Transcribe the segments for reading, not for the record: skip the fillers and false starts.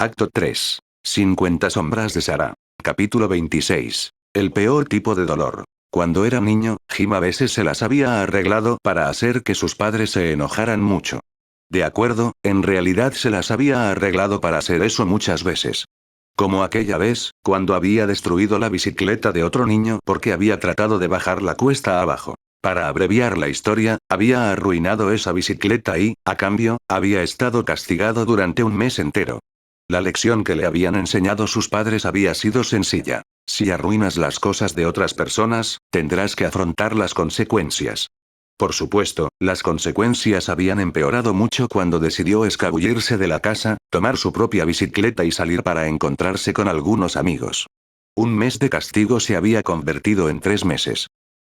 Acto 3. 50 sombras de Sarah. Capítulo 26. El peor tipo de dolor. Cuando era niño, Jim a veces se las había arreglado para hacer que sus padres se enojaran mucho. De acuerdo, en realidad se las había arreglado para hacer eso muchas veces. Como aquella vez, cuando había destruido la bicicleta de otro niño porque había tratado de bajar la cuesta abajo. Para abreviar la historia, había arruinado esa bicicleta y, a cambio, había estado castigado durante un mes entero. La lección que le habían enseñado sus padres había sido sencilla. Si arruinas las cosas de otras personas, tendrás que afrontar las consecuencias. Por supuesto, las consecuencias habían empeorado mucho cuando decidió escabullirse de la casa, tomar su propia bicicleta y salir para encontrarse con algunos amigos. Un mes de castigo se había convertido en 3 meses.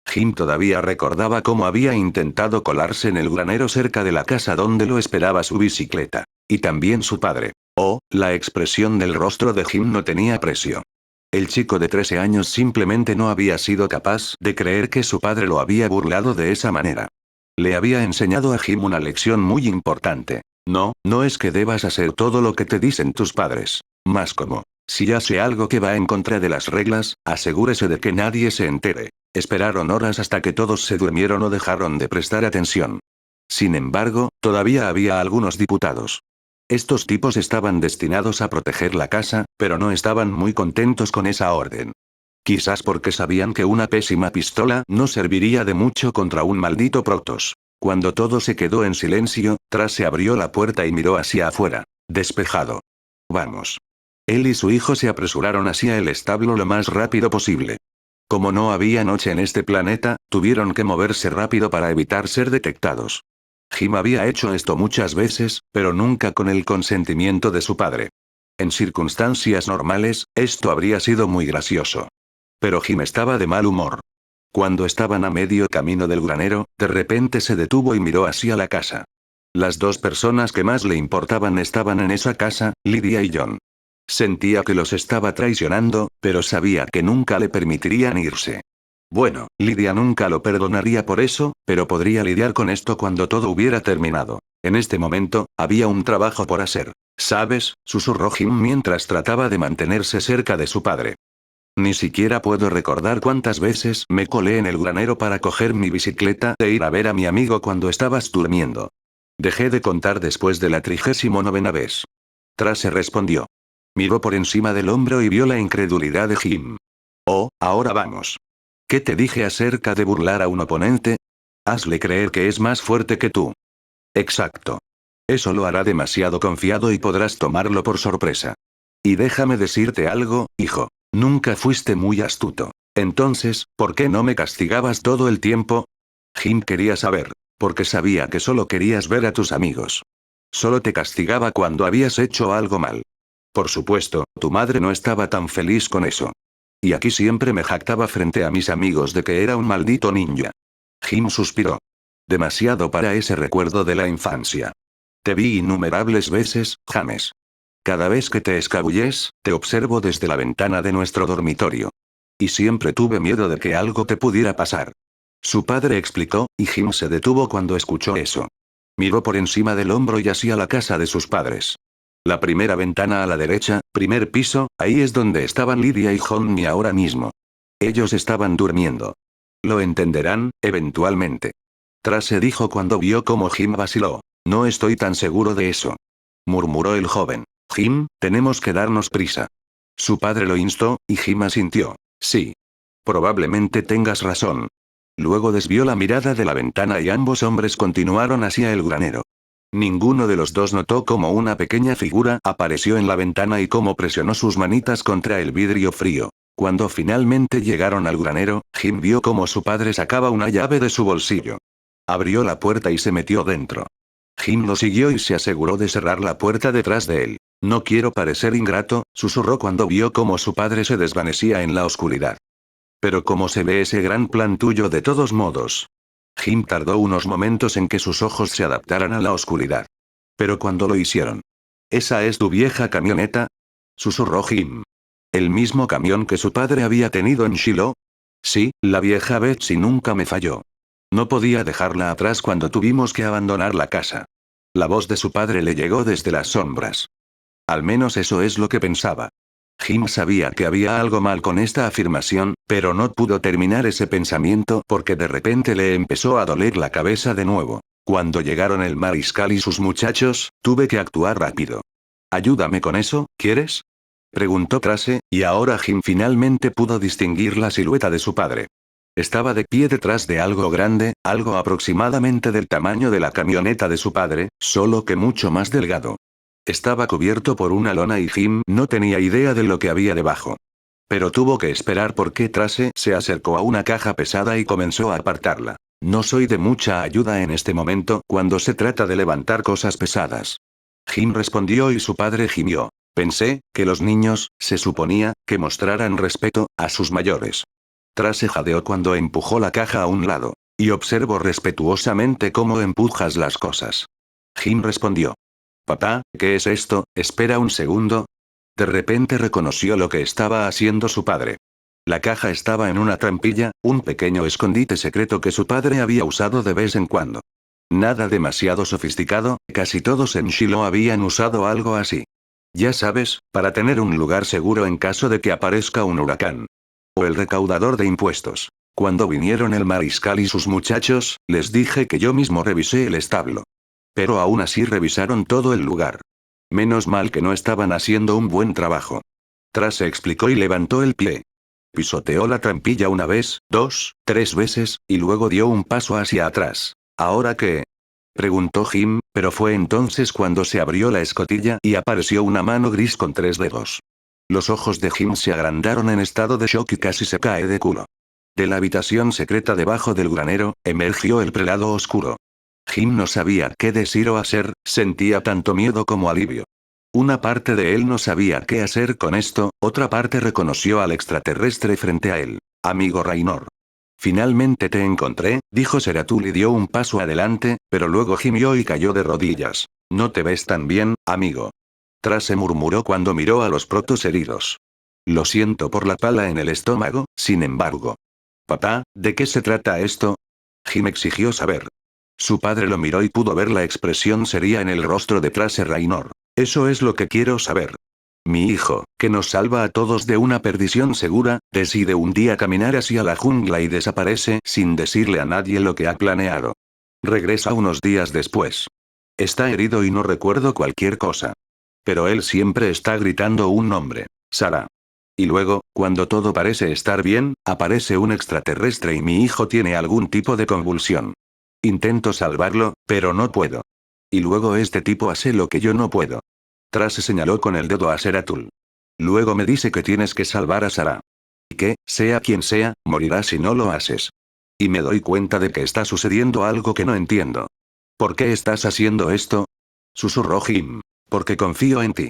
Jim todavía recordaba cómo había intentado colarse en el granero cerca de la casa donde lo esperaba su bicicleta. Y también su padre. Oh, la expresión del rostro de Jim no tenía precio. El chico de 13 años simplemente no había sido capaz de creer que su padre lo había burlado de esa manera. Le había enseñado a Jim una lección muy importante. No, no es que debas hacer todo lo que te dicen tus padres. Más como, si hace algo que va en contra de las reglas, asegúrese de que nadie se entere. Esperaron horas hasta que todos se durmieron o dejaron de prestar atención. Sin embargo, todavía había algunos diputados. Estos tipos estaban destinados a proteger la casa, pero no estaban muy contentos con esa orden. Quizás porque sabían que una pésima pistola no serviría de mucho contra un maldito Protoss. Cuando todo se quedó en silencio, Tras se abrió la puerta y miró hacia afuera. Despejado. Vamos. Él y su hijo se apresuraron hacia el establo lo más rápido posible. Como no había noche en este planeta, tuvieron que moverse rápido para evitar ser detectados. Jim había hecho esto muchas veces, pero nunca con el consentimiento de su padre. En circunstancias normales, esto habría sido muy gracioso. Pero Jim estaba de mal humor. Cuando estaban a medio camino del granero, de repente se detuvo y miró hacia la casa. Las dos personas que más le importaban estaban en esa casa, Lydia y John. Sentía que los estaba traicionando, pero sabía que nunca le permitirían irse. Bueno, Lydia nunca lo perdonaría por eso, pero podría lidiar con esto cuando todo hubiera terminado. En este momento, había un trabajo por hacer. ¿Sabes?, susurró Jim mientras trataba de mantenerse cerca de su padre. Ni siquiera puedo recordar cuántas veces me colé en el granero para coger mi bicicleta e ir a ver a mi amigo cuando estabas durmiendo. Dejé de contar después de la 39ª vez. Tras se respondió. Miró por encima del hombro y vio la incredulidad de Jim. Oh, ahora vamos. ¿Qué te dije acerca de burlar a un oponente? Hazle creer que es más fuerte que tú. Exacto. Eso lo hará demasiado confiado y podrás tomarlo por sorpresa. Y déjame decirte algo, hijo. Nunca fuiste muy astuto. Entonces, ¿por qué no me castigabas todo el tiempo? Jim quería saber, porque sabía que solo querías ver a tus amigos. Solo te castigaba cuando habías hecho algo mal. Por supuesto, tu madre no estaba tan feliz con eso. Y aquí siempre me jactaba frente a mis amigos de que era un maldito ninja. Jim suspiró. Demasiado para ese recuerdo de la infancia. Te vi innumerables veces, James. Cada vez que te escabulles, te observo desde la ventana de nuestro dormitorio. Y siempre tuve miedo de que algo te pudiera pasar. Su padre explicó, y Jim se detuvo cuando escuchó eso. Miró por encima del hombro y hacia la casa de sus padres. La primera ventana a la derecha, primer piso, ahí es donde estaban Lydia y Johnny ahora mismo. Ellos estaban durmiendo. Lo entenderán, eventualmente. Tras se dijo cuando vio cómo Jim vaciló. No estoy tan seguro de eso. Murmuró el joven. Jim, tenemos que darnos prisa. Su padre lo instó, y Jim asintió. Sí. Probablemente tengas razón. Luego desvió la mirada de la ventana y ambos hombres continuaron hacia el granero. Ninguno de los dos notó cómo una pequeña figura apareció en la ventana y cómo presionó sus manitas contra el vidrio frío. Cuando finalmente llegaron al granero, Jim vio cómo su padre sacaba una llave de su bolsillo. Abrió la puerta y se metió dentro. Jim lo siguió y se aseguró de cerrar la puerta detrás de él. No quiero parecer ingrato, susurró cuando vio cómo su padre se desvanecía en la oscuridad. Pero ¿cómo se ve ese gran plan tuyo de todos modos? Jim tardó unos momentos en que sus ojos se adaptaran a la oscuridad. Pero cuando lo hicieron. ¿Esa es tu vieja camioneta?, susurró Jim. ¿El mismo camión que su padre había tenido en Shiloh? Sí, la vieja Betsy nunca me falló. No podía dejarla atrás cuando tuvimos que abandonar la casa. La voz de su padre le llegó desde las sombras. Al menos eso es lo que pensaba. Jim sabía que había algo mal con esta afirmación, pero no pudo terminar ese pensamiento porque de repente le empezó a doler la cabeza de nuevo. Cuando llegaron el mariscal y sus muchachos, tuve que actuar rápido. «Ayúdame con eso, ¿quieres?», preguntó Trace, y ahora Jim finalmente pudo distinguir la silueta de su padre. Estaba de pie detrás de algo grande, algo aproximadamente del tamaño de la camioneta de su padre, solo que mucho más delgado. Estaba cubierto por una lona y Jim no tenía idea de lo que había debajo. Pero tuvo que esperar porque Trace se acercó a una caja pesada y comenzó a apartarla. No soy de mucha ayuda en este momento cuando se trata de levantar cosas pesadas. Jim respondió y su padre gimió. Pensé que los niños, se suponía, que mostraran respeto a sus mayores. Trace jadeó cuando empujó la caja a un lado. Y observo respetuosamente cómo empujas las cosas. Jim respondió. Papá, ¿qué es esto? Espera un segundo. De repente reconoció lo que estaba haciendo su padre. La caja estaba en una trampilla, un pequeño escondite secreto que su padre había usado de vez en cuando. Nada demasiado sofisticado, casi todos en Shiloh habían usado algo así. Ya sabes, para tener un lugar seguro en caso de que aparezca un huracán. O el recaudador de impuestos. Cuando vinieron el mariscal y sus muchachos, les dije que yo mismo revisé el establo. Pero aún así revisaron todo el lugar. Menos mal que no estaban haciendo un buen trabajo. Trace explicó y levantó el pie. Pisoteó la trampilla una vez, 2, 3 veces, y luego dio un paso hacia atrás. ¿Ahora qué?, preguntó Jim, pero fue entonces cuando se abrió la escotilla y apareció una mano gris con 3 dedos. Los ojos de Jim se agrandaron en estado de shock y casi se cae de culo. De la habitación secreta debajo del granero, emergió el prelado oscuro. Jim no sabía qué decir o hacer, sentía tanto miedo como alivio. Una parte de él no sabía qué hacer con esto, otra parte reconoció al extraterrestre frente a él. Amigo Raynor. Finalmente te encontré, dijo Seratul y dio un paso adelante, pero luego gimió y cayó de rodillas. No te ves tan bien, amigo. Trace murmuró cuando miró a los protos heridos. Lo siento por la pala en el estómago, sin embargo. Papá, ¿de qué se trata esto? Jim exigió saber. Su padre lo miró y pudo ver la expresión seria en el rostro de Trace Raynor. Eso es lo que quiero saber. Mi hijo, que nos salva a todos de una perdición segura, decide un día caminar hacia la jungla y desaparece sin decirle a nadie lo que ha planeado. Regresa unos días después. Está herido y no recuerdo cualquier cosa. Pero él siempre está gritando un nombre. Sarah. Y luego, cuando todo parece estar bien, aparece un extraterrestre y mi hijo tiene algún tipo de convulsión. Intento salvarlo, pero no puedo. Y luego este tipo hace lo que yo no puedo. Trace señaló con el dedo a Seratul. Luego me dice que tienes que salvar a Sarah. Y que, sea quien sea, morirá si no lo haces. Y me doy cuenta de que está sucediendo algo que no entiendo. ¿Por qué estás haciendo esto?, susurró Jim. Porque confío en ti.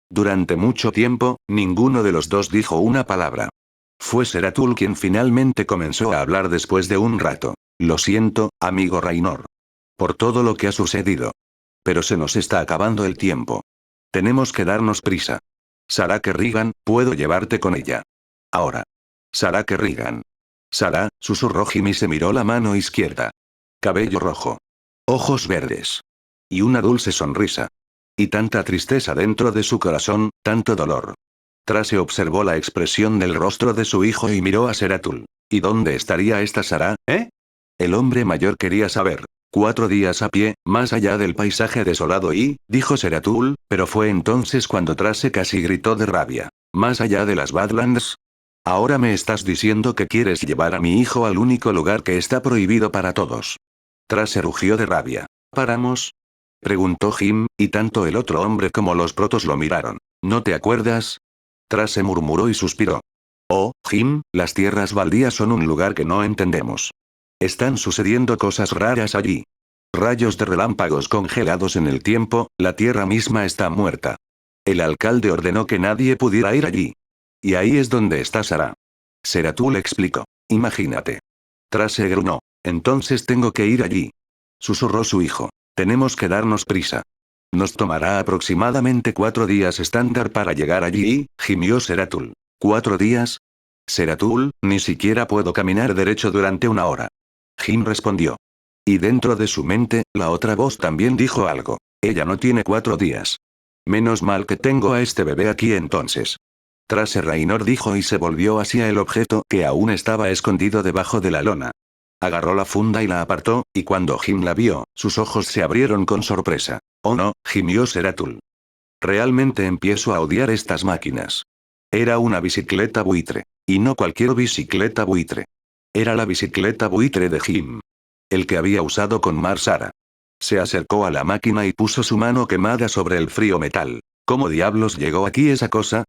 Durante mucho tiempo, ninguno de los dos dijo una palabra. Fue Seratul quien finalmente comenzó a hablar después de un rato. Lo siento, amigo Raynor. Por todo lo que ha sucedido. Pero se nos está acabando el tiempo. Tenemos que darnos prisa. Sarah Kerrigan, puedo llevarte con ella. Ahora. Sarah Kerrigan. Sarah, susurró Jim y se miró la mano izquierda. Cabello rojo. Ojos verdes. Y una dulce sonrisa. Y tanta tristeza dentro de su corazón, tanto dolor. Trace observó la expresión del rostro de su hijo y miró a Seratul. ¿Y dónde estaría esta Sarah, eh? El hombre mayor quería saber. 4 días a pie, más allá del paisaje desolado y, dijo Seratul, pero fue entonces cuando Trace casi gritó de rabia. ¿Más allá de las Badlands? Ahora me estás diciendo que quieres llevar a mi hijo al único lugar que está prohibido para todos. Trace rugió de rabia. ¿Paramos?, preguntó Jim, y tanto el otro hombre como los protos lo miraron. ¿No te acuerdas? Trace murmuró y suspiró. Oh, Jim, las tierras baldías son un lugar que no entendemos. Están sucediendo cosas raras allí. Rayos de relámpagos congelados en el tiempo, la tierra misma está muerta. El alcalde ordenó que nadie pudiera ir allí. Y ahí es donde está Sarah. Seratul explicó. Imagínate. Trace gruñó. Entonces tengo que ir allí. Susurró su hijo. Tenemos que darnos prisa. Nos tomará aproximadamente 4 días estándar para llegar allí, gimió Seratul. ¿4 días? Seratul, ni siquiera puedo caminar derecho durante 1 hora. Jim respondió. Y dentro de su mente, la otra voz también dijo algo. Ella no tiene 4 días. Menos mal que tengo a este bebé aquí entonces. Trace Raynor dijo y se volvió hacia el objeto que aún estaba escondido debajo de la lona. Agarró la funda y la apartó, y cuando Jim la vio, sus ojos se abrieron con sorpresa. Oh no, gimió Seratul. Realmente empiezo a odiar estas máquinas. Era una bicicleta buitre. Y no cualquier bicicleta buitre. Era la bicicleta buitre de Jim. El que había usado con Mar Sara. Se acercó a la máquina y puso su mano quemada sobre el frío metal. ¿Cómo diablos llegó aquí esa cosa?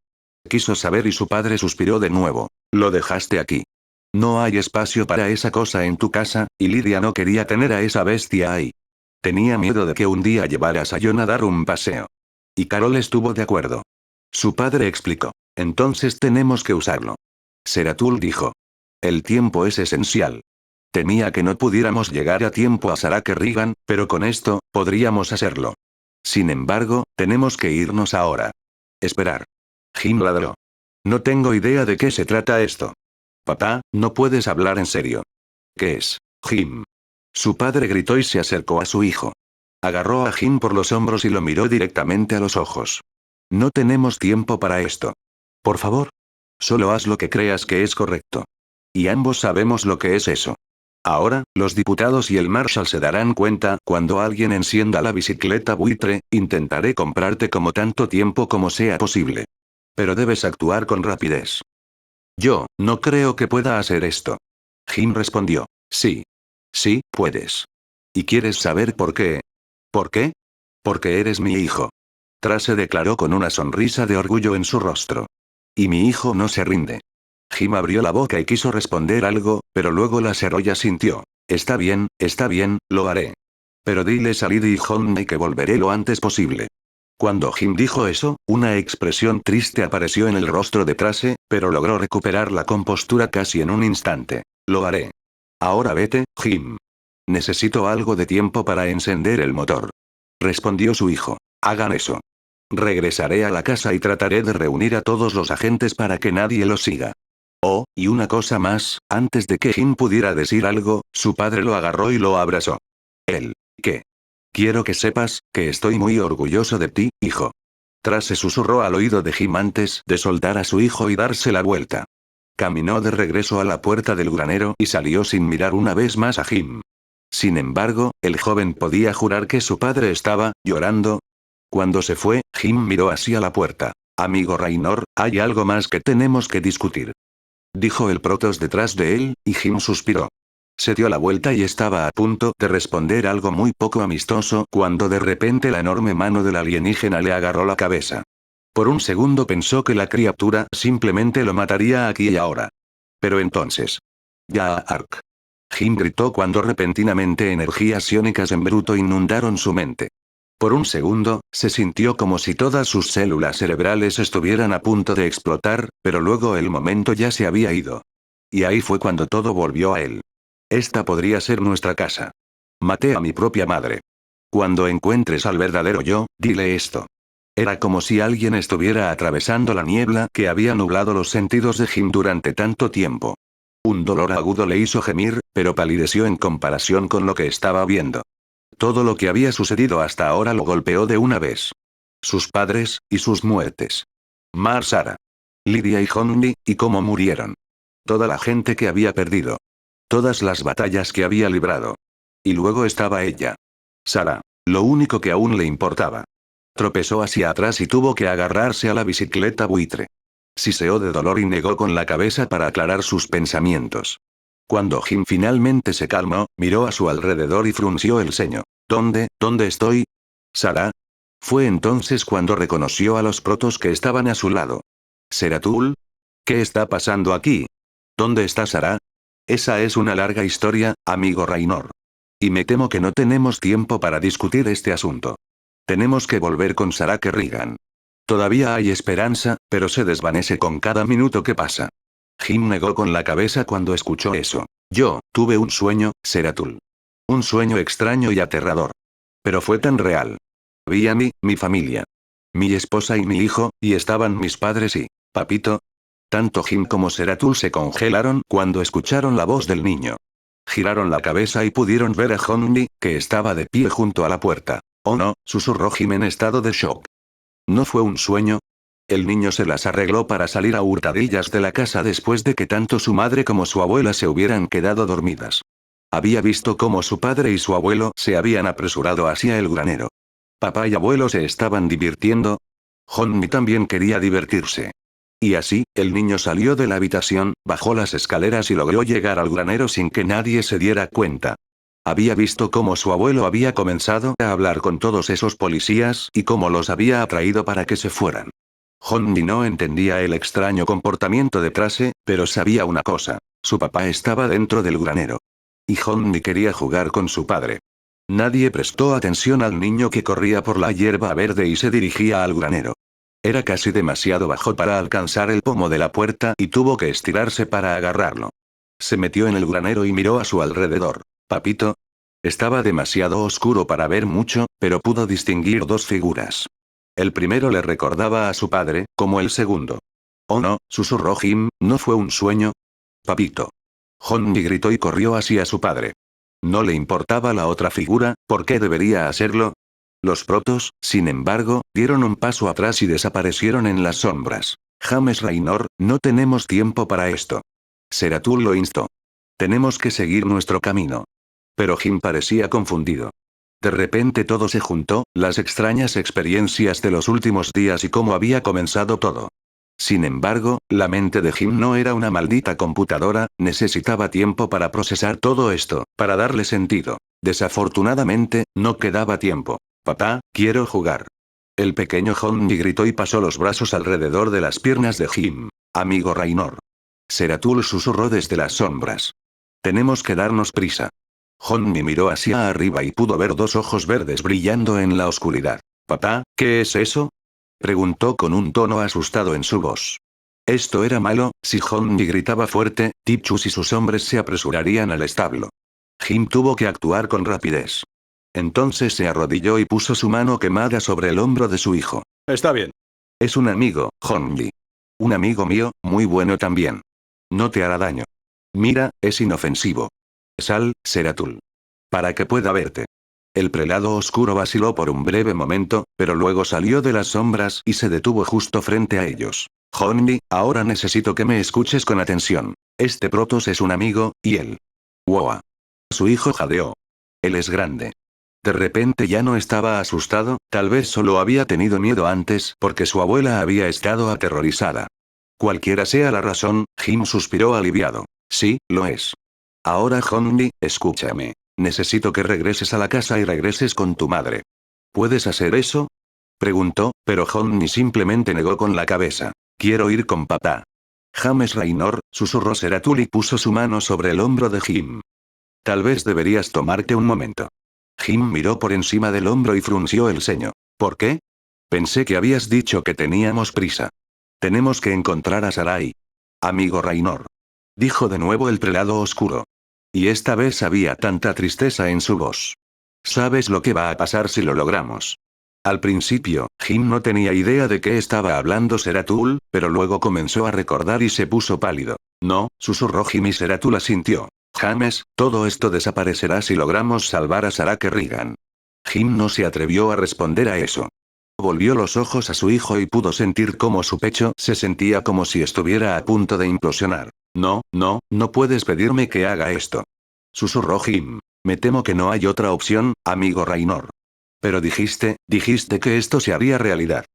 Quiso saber y su padre suspiró de nuevo. Lo dejaste aquí. No hay espacio para esa cosa en tu casa, y Lidia no quería tener a esa bestia ahí. Tenía miedo de que un día llevaras a John a dar un paseo. Y Carol estuvo de acuerdo. Su padre explicó. Entonces tenemos que usarlo. Seratul dijo. El tiempo es esencial. Temía que no pudiéramos llegar a tiempo a Sarah Kerrigan, pero con esto, podríamos hacerlo. Sin embargo, tenemos que irnos ahora. Esperar. Jim ladró. No tengo idea de qué se trata esto. Papá, no puedes hablar en serio. ¿Qué es, Jim? Su padre gritó y se acercó a su hijo. Agarró a Jim por los hombros y lo miró directamente a los ojos. No tenemos tiempo para esto. Por favor. Solo haz lo que creas que es correcto. Y ambos sabemos lo que es eso. Ahora, los diputados y el Marshal se darán cuenta cuando alguien encienda la bicicleta buitre, intentaré comprarte como tanto tiempo como sea posible. Pero debes actuar con rapidez. Yo, no creo que pueda hacer esto. Jim respondió. Sí. Sí, puedes. ¿Y quieres saber por qué? ¿Por qué? Porque eres mi hijo. Trace declaró con una sonrisa de orgullo en su rostro. Y mi hijo no se rinde. Jim abrió la boca y quiso responder algo, pero luego la cerró y asintió. Está bien, lo haré. Pero diles a Liddy y Honey que volveré lo antes posible. Cuando Jim dijo eso, una expresión triste apareció en el rostro de Trace, pero logró recuperar la compostura casi en un instante. Lo haré. Ahora vete, Jim. Necesito algo de tiempo para encender el motor. Respondió su hijo. Hagan eso. Regresaré a la casa y trataré de reunir a todos los agentes para que nadie los siga. Oh, y una cosa más, antes de que Jim pudiera decir algo, su padre lo agarró y lo abrazó. Él. ¿Qué? Quiero que sepas, que estoy muy orgulloso de ti, hijo. Trace susurró al oído de Jim antes de soltar a su hijo y darse la vuelta. Caminó de regreso a la puerta del granero y salió sin mirar una vez más a Jim. Sin embargo, el joven podía jurar que su padre estaba llorando. Cuando se fue, Jim miró hacia la puerta. Amigo Raynor, hay algo más que tenemos que discutir. Dijo el Protoss detrás de él, y Jim suspiró. Se dio la vuelta y estaba a punto de responder algo muy poco amistoso cuando de repente la enorme mano del alienígena le agarró la cabeza. Por un segundo pensó que la criatura simplemente lo mataría aquí y ahora. Pero entonces. Ya Ark. Jim gritó cuando repentinamente energías iónicas en bruto inundaron su mente. Por un segundo, se sintió como si todas sus células cerebrales estuvieran a punto de explotar, pero luego el momento ya se había ido. Y ahí fue cuando todo volvió a él. Esta podría ser nuestra casa. Maté a mi propia madre. Cuando encuentres al verdadero yo, dile esto. Era como si alguien estuviera atravesando la niebla que había nublado los sentidos de Jim durante tanto tiempo. Un dolor agudo le hizo gemir, pero palideció en comparación con lo que estaba viendo. Todo lo que había sucedido hasta ahora lo golpeó de una vez. Sus padres, y sus muertes. Mar Sara. Lidia y Honey, y cómo murieron. Toda la gente que había perdido. Todas las batallas que había librado. Y luego estaba ella. Sara. Lo único que aún le importaba. Tropezó hacia atrás y tuvo que agarrarse a la bicicleta buitre. Siseó de dolor y negó con la cabeza para aclarar sus pensamientos. Cuando Jim finalmente se calmó, miró a su alrededor y frunció el ceño. ¿Dónde estoy? ¿Sara? Fue entonces cuando reconoció a los protos que estaban a su lado. ¿Seratul? ¿Qué está pasando aquí? ¿Dónde está Sara? Esa es una larga historia, amigo Raynor. Y me temo que no tenemos tiempo para discutir este asunto. Tenemos que volver con Sarah Kerrigan. Todavía hay esperanza, pero se desvanece con cada minuto que pasa. Jim negó con la cabeza cuando escuchó eso. Yo, tuve un sueño, Seratul. Un sueño extraño y aterrador. Pero fue tan real. Vi a mi familia. Mi esposa y mi hijo, y estaban mis padres y, papito. Tanto Jim como Seratul se congelaron cuando escucharon la voz del niño. Giraron la cabeza y pudieron ver a Honey, que estaba de pie junto a la puerta. Oh no, susurró Jim en estado de shock. ¿No fue un sueño? El niño se las arregló para salir a hurtadillas de la casa después de que tanto su madre como su abuela se hubieran quedado dormidas. Había visto cómo su padre y su abuelo se habían apresurado hacia el granero. Papá y abuelo se estaban divirtiendo. Honmi también quería divertirse. Y así, el niño salió de la habitación, bajó las escaleras y logró llegar al granero sin que nadie se diera cuenta. Había visto cómo su abuelo había comenzado a hablar con todos esos policías y cómo los había atraído para que se fueran. Honmi no entendía el extraño comportamiento de Trace, pero sabía una cosa: su papá estaba dentro del granero. Y Honmi quería jugar con su padre. Nadie prestó atención al niño que corría por la hierba verde y se dirigía al granero. Era casi demasiado bajo para alcanzar el pomo de la puerta y tuvo que estirarse para agarrarlo. Se metió en el granero y miró a su alrededor. Papito. Estaba demasiado oscuro para ver mucho, pero pudo distinguir dos figuras. El primero le recordaba a su padre, como el segundo. «Oh no», susurró Jim, «¿no fue un sueño?» «Papito». Honmi gritó y corrió hacia su padre. No le importaba la otra figura, ¿por qué debería hacerlo? Los protos, sin embargo, dieron un paso atrás y desaparecieron en las sombras. «James Raynor, no tenemos tiempo para esto». Seratul lo instó. «Tenemos que seguir nuestro camino». Pero Jim parecía confundido. De repente todo se juntó, las extrañas experiencias de los últimos días y cómo había comenzado todo. Sin embargo, la mente de Jim no era una maldita computadora, necesitaba tiempo para procesar todo esto, para darle sentido. Desafortunadamente, no quedaba tiempo. «Papá, quiero jugar». El pequeño Honmi gritó y pasó los brazos alrededor de las piernas de Jim. «Amigo Raynor». Seratul susurró desde las sombras. «Tenemos que darnos prisa». Honmi miró hacia arriba y pudo ver dos ojos verdes brillando en la oscuridad. «Papá, ¿qué es eso?», preguntó con un tono asustado en su voz. Esto era malo, si Honmi gritaba fuerte, Tipchus y sus hombres se apresurarían al establo. Jim tuvo que actuar con rapidez. Entonces se arrodilló y puso su mano quemada sobre el hombro de su hijo. Está bien. «Es un amigo, Honmi. Un amigo mío, muy bueno también. No te hará daño. Mira, es inofensivo. Sal, Seratul. Para que pueda verte». El prelado oscuro vaciló por un breve momento, pero luego salió de las sombras y se detuvo justo frente a ellos. «Honmi, ahora necesito que me escuches con atención. Este Protoss es un amigo, y él». «Wow». Su hijo jadeó. «Él es grande». De repente ya no estaba asustado, tal vez solo había tenido miedo antes porque su abuela había estado aterrorizada. Cualquiera sea la razón, Jim suspiró aliviado. «Sí, lo es». «Ahora Honmi, escúchame. Necesito que regreses a la casa y regreses con tu madre». «¿Puedes hacer eso?», preguntó, pero Honmi simplemente negó con la cabeza. «Quiero ir con papá». «James Raynor», susurró Seratul y puso su mano sobre el hombro de Jim. «Tal vez deberías tomarte un momento». Jim miró por encima del hombro y frunció el ceño. «¿Por qué?». «Pensé que habías dicho que teníamos prisa». «Tenemos que encontrar a Sarai». «Amigo Raynor», dijo de nuevo el prelado oscuro. Y esta vez había tanta tristeza en su voz. «¿Sabes lo que va a pasar si lo logramos?». Al principio, Jim no tenía idea de qué estaba hablando Seratul, pero luego comenzó a recordar y se puso pálido. «No», susurró Jim y Seratul asintió. «James, todo esto desaparecerá si logramos salvar a Sarah Kerrigan». Jim no se atrevió a responder a eso. Volvió los ojos a su hijo y pudo sentir cómo su pecho se sentía como si estuviera a punto de implosionar. «No, no, no puedes pedirme que haga esto», susurró Jim. «Me temo que no hay otra opción, amigo Raynor». «Pero dijiste que esto se haría realidad».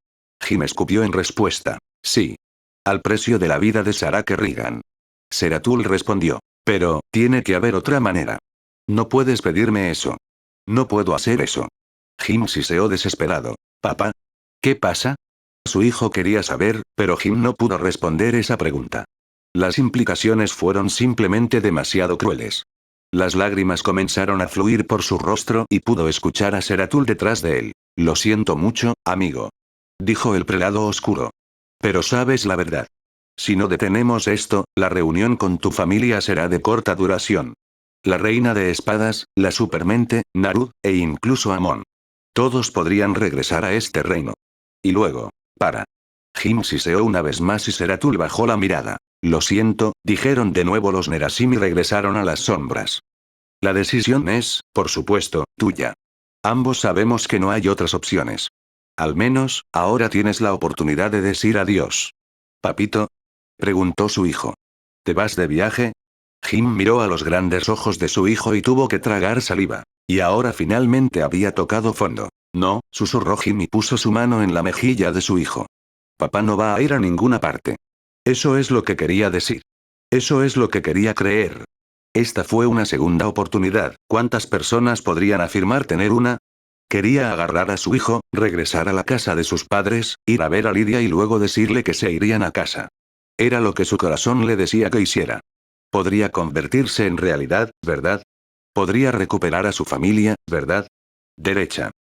Jim escupió en respuesta. «Sí. Al precio de la vida de Sarah Kerrigan». Seratul respondió. «Pero, tiene que haber otra manera. No puedes pedirme eso». «No puedo hacer eso». Jim siseó desesperado. «Papá. ¿Qué pasa?». Su hijo quería saber, pero Jim no pudo responder esa pregunta. Las implicaciones fueron simplemente demasiado crueles. Las lágrimas comenzaron a fluir por su rostro y pudo escuchar a Seratul detrás de él. «Lo siento mucho, amigo», dijo el prelado oscuro. «Pero sabes la verdad. Si no detenemos esto, la reunión con tu familia será de corta duración. La reina de espadas, la supermente, Narud, e incluso Amon. Todos podrían regresar a este reino. Y luego, para». Jim siseó una vez más y Seratul bajó la mirada. «Lo siento», dijeron de nuevo los Nerasim y regresaron a las sombras. «La decisión es, por supuesto, tuya. Ambos sabemos que no hay otras opciones». Al menos, ahora tienes la oportunidad de decir adiós. ¿Papito? Preguntó su hijo. ¿Te vas de viaje? Jim miró a los grandes ojos de su hijo y tuvo que tragar saliva. Y ahora finalmente había tocado fondo. No, susurró Jim y puso su mano en la mejilla de su hijo. Papá no va a ir a ninguna parte. Eso es lo que quería decir. Eso es lo que quería creer. Esta fue una segunda oportunidad. ¿Cuántas personas podrían afirmar tener una? Quería agarrar a su hijo, regresar a la casa de sus padres, ir a ver a Lidia y luego decirle que se irían a casa. Era lo que su corazón le decía que hiciera. Podría convertirse en realidad, ¿verdad? Podría recuperar a su familia, ¿verdad? Derecha.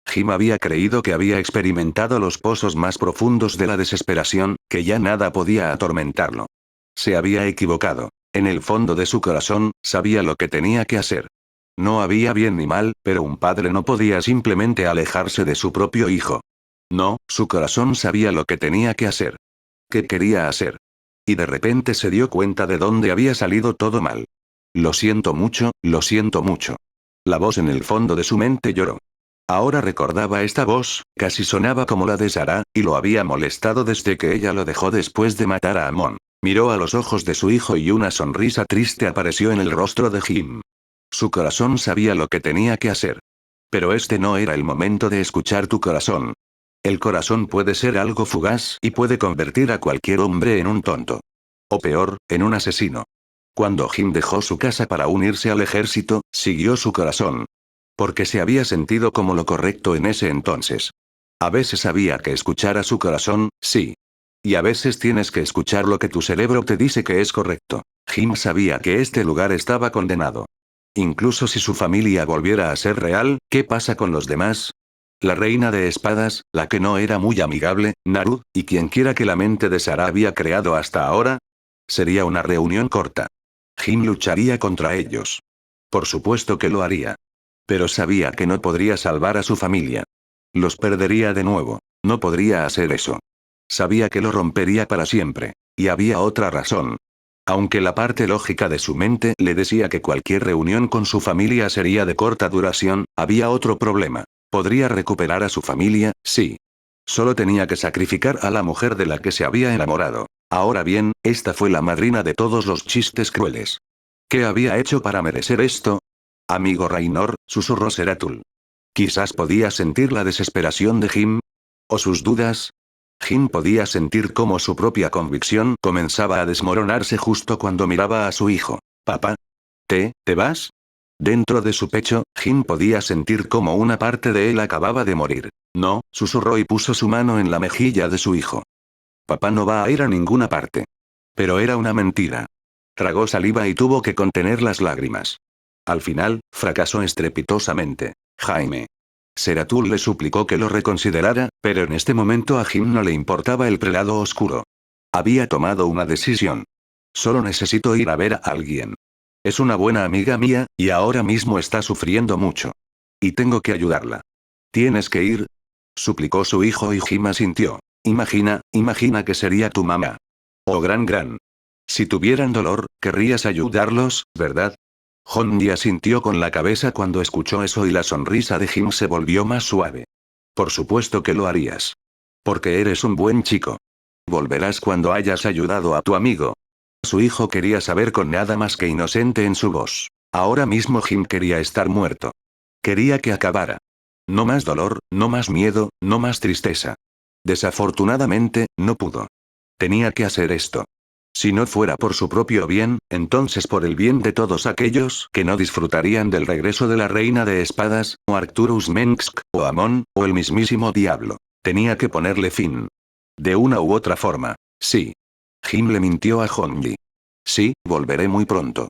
Jim había creído que había experimentado los pozos más profundos de la desesperación, que ya nada podía atormentarlo. Se había equivocado. En el fondo de su corazón, sabía lo que tenía que hacer. No había bien ni mal, pero un padre no podía simplemente alejarse de su propio hijo. No, su corazón sabía lo que tenía que hacer. ¿Qué quería hacer? Y de repente se dio cuenta de dónde había salido todo mal. Lo siento mucho, lo siento mucho. La voz en el fondo de su mente lloró. Ahora recordaba esta voz, casi sonaba como la de Sarah, y lo había molestado desde que ella lo dejó después de matar a Amon. Miró a los ojos de su hijo y una sonrisa triste apareció en el rostro de Jim. Su corazón sabía lo que tenía que hacer. Pero este no era el momento de escuchar tu corazón. El corazón puede ser algo fugaz y puede convertir a cualquier hombre en un tonto. O peor, en un asesino. Cuando Jim dejó su casa para unirse al ejército, siguió su corazón. Porque se había sentido como lo correcto en ese entonces. A veces había que escuchar a su corazón, sí. Y a veces tienes que escuchar lo que tu cerebro te dice que es correcto. Jim sabía que este lugar estaba condenado. Incluso si su familia volviera a ser real, ¿qué pasa con los demás? La reina de espadas, la que no era muy amigable, Naru, y quienquiera que la mente de Sarah había creado hasta ahora. Sería una reunión corta. Jim lucharía contra ellos. Por supuesto que lo haría. Pero sabía que no podría salvar a su familia. Los perdería de nuevo. No podría hacer eso. Sabía que lo rompería para siempre. Y había otra razón. Aunque la parte lógica de su mente le decía que cualquier reunión con su familia sería de corta duración, había otro problema. Podría recuperar a su familia, sí. Solo tenía que sacrificar a la mujer de la que se había enamorado. Ahora bien, esta fue la madrina de todos los chistes crueles. ¿Qué había hecho para merecer esto? Amigo Raynor, susurró Seratul. Quizás podía sentir la desesperación de Jim. ¿O sus dudas? Jim podía sentir cómo su propia convicción comenzaba a desmoronarse justo cuando miraba a su hijo. Papá. ¿Te vas? Dentro de su pecho, Jim podía sentir cómo una parte de él acababa de morir. No, susurró y puso su mano en la mejilla de su hijo. Papá no va a ir a ninguna parte. Pero era una mentira. Tragó saliva y tuvo que contener las lágrimas. Al final, fracasó estrepitosamente. Jaime. Seratul le suplicó que lo reconsiderara, pero en este momento a Jim no le importaba el prelado oscuro. Había tomado una decisión. Solo necesito ir a ver a alguien. Es una buena amiga mía, y ahora mismo está sufriendo mucho. Y tengo que ayudarla. ¿Tienes que ir? Suplicó su hijo y Jim asintió. Imagina que sería tu mamá. Oh gran. Si tuvieran dolor, querrías ayudarlos, ¿verdad? Honji asintió con la cabeza cuando escuchó eso y la sonrisa de Jim se volvió más suave. Por supuesto que lo harías. Porque eres un buen chico. Volverás cuando hayas ayudado a tu amigo. Su hijo quería saber con nada más que inocente en su voz. Ahora mismo Jim quería estar muerto. Quería que acabara. No más dolor, no más miedo, no más tristeza. Desafortunadamente, no pudo. Tenía que hacer esto. Si no fuera por su propio bien, entonces por el bien de todos aquellos que no disfrutarían del regreso de la reina de espadas, o Arcturus Mensk, o Amon, o el mismísimo diablo. Tenía que ponerle fin. De una u otra forma. Sí. Jim le mintió a Honji. Sí, volveré muy pronto.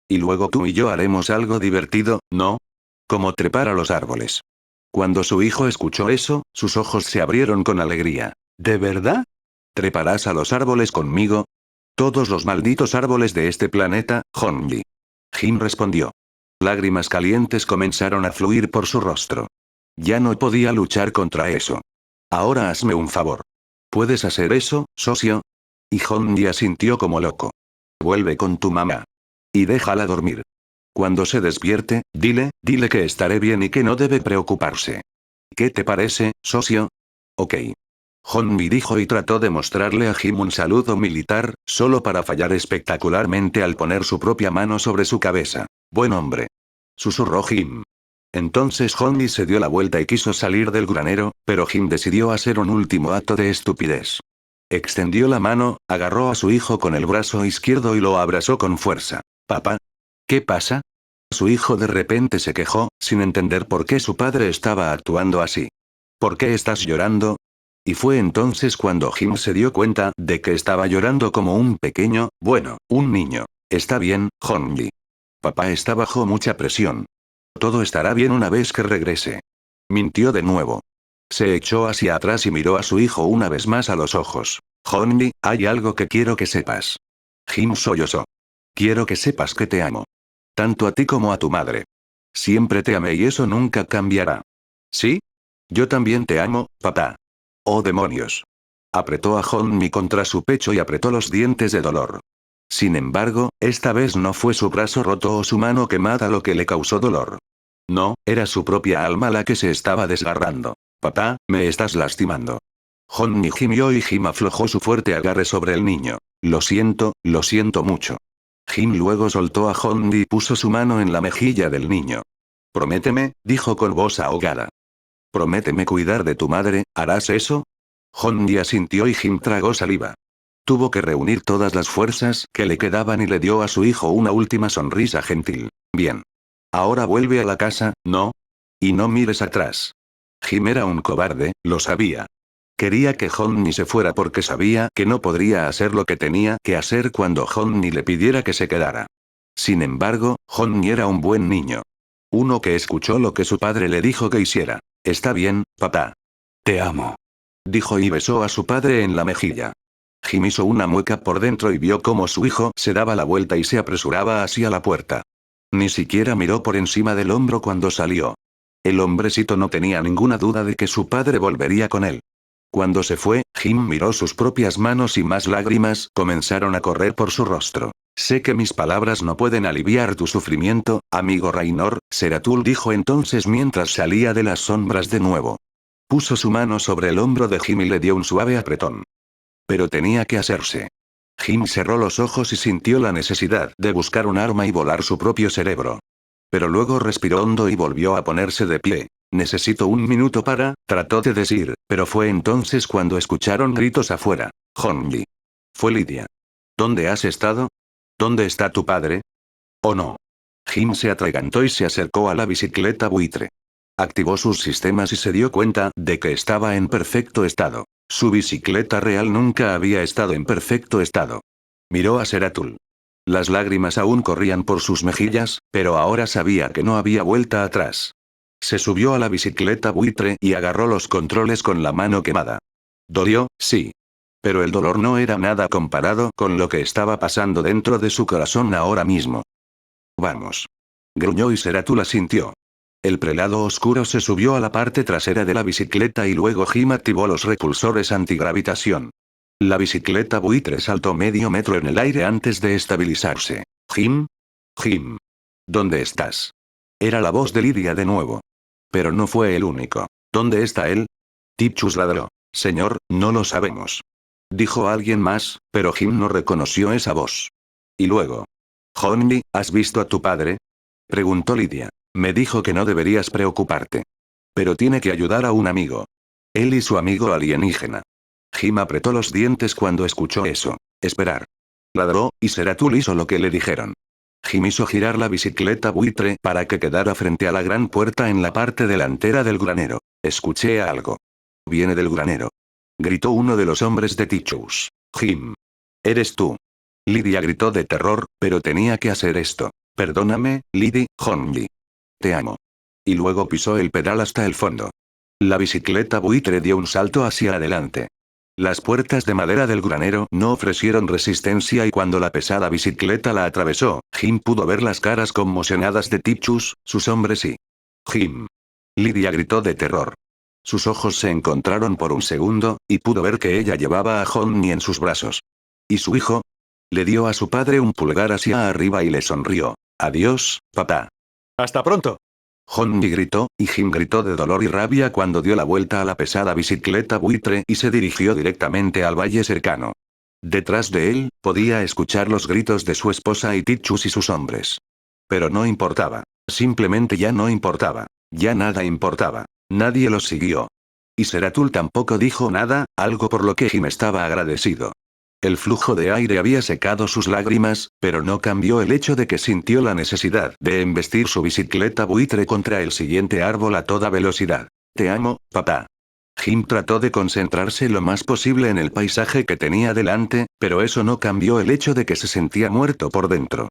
Y luego tú y yo haremos algo divertido, ¿no? Como trepar a los árboles. Cuando su hijo escuchó eso, sus ojos se abrieron con alegría. ¿De verdad? ¿Treparás a los árboles conmigo? Todos los malditos árboles de este planeta, Honji. Jim respondió. Lágrimas calientes comenzaron a fluir por su rostro. Ya no podía luchar contra eso. Ahora hazme un favor. ¿Puedes hacer eso, socio? Y Honji asintió como loco. Vuelve con tu mamá. Y déjala dormir. Cuando se despierte, dile que estaré bien y que no debe preocuparse. ¿Qué te parece, socio? Ok. Honmi dijo y trató de mostrarle a Jim un saludo militar, solo para fallar espectacularmente al poner su propia mano sobre su cabeza. Buen hombre. Susurró Jim. Entonces Honmi se dio la vuelta y quiso salir del granero, pero Jim decidió hacer un último acto de estupidez. Extendió la mano, agarró a su hijo con el brazo izquierdo y lo abrazó con fuerza. ¿Papá? ¿Qué pasa? Su hijo de repente se quejó, sin entender por qué su padre estaba actuando así. ¿Por qué estás llorando? Y fue entonces cuando Jim se dio cuenta de que estaba llorando como un pequeño, bueno, un niño. Está bien, Honji. Papá está bajo mucha presión. Todo estará bien una vez que regrese. Mintió de nuevo. Se echó hacia atrás y miró a su hijo una vez más a los ojos. Honji, hay algo que quiero que sepas. Jim sollozó. Quiero que sepas que te amo. Tanto a ti como a tu madre. Siempre te amé y eso nunca cambiará. ¿Sí? Yo también te amo, papá. ¡Oh demonios! Apretó a Honmi contra su pecho y apretó los dientes de dolor. Sin embargo, esta vez no fue su brazo roto o su mano quemada lo que le causó dolor. No, era su propia alma la que se estaba desgarrando. Papá, me estás lastimando. Honmi gimió y Jim aflojó su fuerte agarre sobre el niño. Lo siento mucho. Jim luego soltó a Honmi y puso su mano en la mejilla del niño. Prométeme, dijo con voz ahogada. Prométeme cuidar de tu madre, ¿harás eso? Honmi asintió y Jim tragó saliva. Tuvo que reunir todas las fuerzas que le quedaban y le dio a su hijo una última sonrisa gentil. Bien. Ahora vuelve a la casa, ¿no? Y no mires atrás. Jim era un cobarde, lo sabía. Quería que Honmi se fuera porque sabía que no podría hacer lo que tenía que hacer cuando Honmi le pidiera que se quedara. Sin embargo, Honmi era un buen niño. Uno que escuchó lo que su padre le dijo que hiciera. Está bien, papá. Te amo. Dijo y besó a su padre en la mejilla. Jim hizo una mueca por dentro y vio cómo su hijo se daba la vuelta y se apresuraba hacia la puerta. Ni siquiera miró por encima del hombro cuando salió. El hombrecito no tenía ninguna duda de que su padre volvería con él. Cuando se fue, Jim miró sus propias manos y más lágrimas comenzaron a correr por su rostro. Sé que mis palabras no pueden aliviar tu sufrimiento, amigo Raynor, Seratul dijo entonces mientras salía de las sombras de nuevo. Puso su mano sobre el hombro de Jim y le dio un suave apretón. Pero tenía que hacerse. Jim cerró los ojos y sintió la necesidad de buscar un arma y volar su propio cerebro. Pero luego respiró hondo y volvió a ponerse de pie. Necesito un minuto trató de decir, pero fue entonces cuando escucharon gritos afuera. Honji. Fue Lidia. ¿Dónde has estado? ¿Dónde está tu padre? ¿O no? Jim se atragantó y se acercó a la bicicleta buitre. Activó sus sistemas y se dio cuenta de que estaba en perfecto estado. Su bicicleta real nunca había estado en perfecto estado. Miró a Seratul. Las lágrimas aún corrían por sus mejillas, pero ahora sabía que no había vuelta atrás. Se subió a la bicicleta buitre y agarró los controles con la mano quemada. Dolió, sí. Pero el dolor no era nada comparado con lo que estaba pasando dentro de su corazón ahora mismo. Vamos. Gruñó y Seratul asintió. El prelado oscuro se subió a la parte trasera de la bicicleta y luego Jim activó los repulsores antigravitación. La bicicleta buitre saltó medio metro en el aire antes de estabilizarse. ¿Jim? Jim. ¿Dónde estás? Era la voz de Lidia de nuevo. Pero no fue el único. ¿Dónde está él? Tipchus ladró. Señor, no lo sabemos. Dijo alguien más, pero Jim no reconoció esa voz. Y luego. Honji, ¿has visto a tu padre? Preguntó Lidia. Me dijo que no deberías preocuparte. Pero tiene que ayudar a un amigo. Él y su amigo alienígena. Jim apretó los dientes cuando escuchó eso. Esperar. Ladró, y Seratul hizo lo que le dijeron. Jim hizo girar la bicicleta buitre para que quedara frente a la gran puerta en la parte delantera del granero. Escuché algo. Viene del granero. Gritó uno de los hombres de Tichus. Jim. ¿Eres tú? Lidia gritó de terror, pero tenía que hacer esto. Perdóname, Lidi, Honji. Te amo. Y luego pisó el pedal hasta el fondo. La bicicleta buitre dio un salto hacia adelante. Las puertas de madera del granero no ofrecieron resistencia y cuando la pesada bicicleta la atravesó, Jim pudo ver las caras conmocionadas de Tipchus, sus hombres y... Jim. Lidia gritó de terror. Sus ojos se encontraron por un segundo, y pudo ver que ella llevaba a Honmi en sus brazos. ¿Y su hijo? Le dio a su padre un pulgar hacia arriba y le sonrió. Adiós, papá. Hasta pronto. Honji gritó, y Jim gritó de dolor y rabia cuando dio la vuelta a la pesada bicicleta buitre y se dirigió directamente al valle cercano. Detrás de él, podía escuchar los gritos de su esposa y Tichus y sus hombres. Pero no importaba. Simplemente ya no importaba. Ya nada importaba. Nadie los siguió. Y Seratul tampoco dijo nada, algo por lo que Jim estaba agradecido. El flujo de aire había secado sus lágrimas, pero no cambió el hecho de que sintió la necesidad de embestir su bicicleta buitre contra el siguiente árbol a toda velocidad. Te amo, papá. Jim trató de concentrarse lo más posible en el paisaje que tenía delante, pero eso no cambió el hecho de que se sentía muerto por dentro.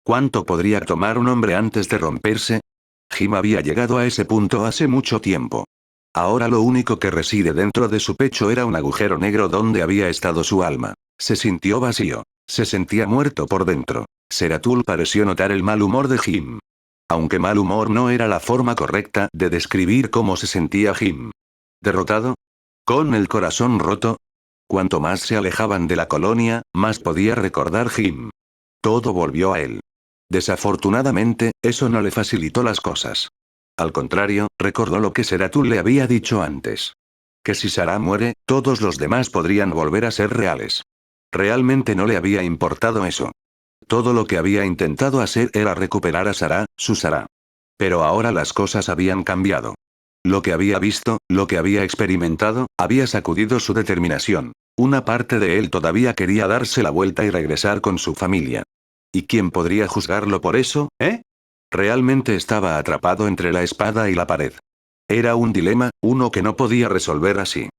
¿Cuánto podría tomar un hombre antes de romperse? Jim había llegado a ese punto hace mucho tiempo. Ahora lo único que reside dentro de su pecho era un agujero negro donde había estado su alma. Se sintió vacío. Se sentía muerto por dentro. Seratul pareció notar el mal humor de Jim. Aunque mal humor no era la forma correcta de describir cómo se sentía Jim. ¿Derrotado? ¿Con el corazón roto? Cuanto más se alejaban de la colonia, más podía recordar Jim. Todo volvió a él. Desafortunadamente, eso no le facilitó las cosas. Al contrario, recordó lo que Seratul le había dicho antes. Que si Sarah muere, todos los demás podrían volver a ser reales. Realmente no le había importado eso. Todo lo que había intentado hacer era recuperar a Sarah, su Sarah. Pero ahora las cosas habían cambiado. Lo que había visto, lo que había experimentado, había sacudido su determinación. Una parte de él todavía quería darse la vuelta y regresar con su familia. ¿Y quién podría juzgarlo por eso, eh? Realmente estaba atrapado entre la espada y la pared. Era un dilema, uno que no podía resolver así.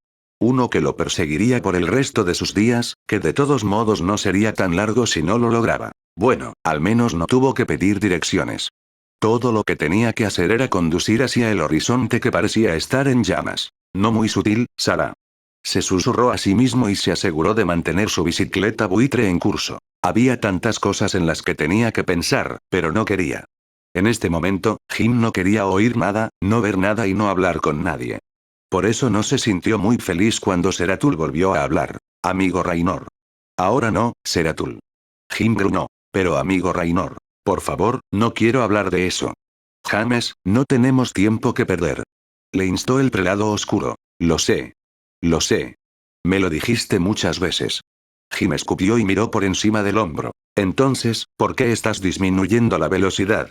Uno que lo perseguiría por el resto de sus días, que de todos modos no sería tan largo si no lo lograba. Bueno, al menos no tuvo que pedir direcciones. Todo lo que tenía que hacer era conducir hacia el horizonte que parecía estar en llamas. No muy sutil, Sarah. Se susurró a sí mismo y se aseguró de mantener su bicicleta buitre en curso. Había tantas cosas en las que tenía que pensar, pero no quería. En este momento, Jim no quería oír nada, no ver nada y no hablar con nadie. Por eso no se sintió muy feliz cuando Seratul volvió a hablar. Amigo Raynor. Ahora no, Seratul. Jim gruñó. Pero amigo Raynor. Por favor, no quiero hablar de eso. James, no tenemos tiempo que perder. Le instó el prelado oscuro. Lo sé. Lo sé. Me lo dijiste muchas veces. Jim escupió y miró por encima del hombro. Entonces, ¿por qué estás disminuyendo la velocidad?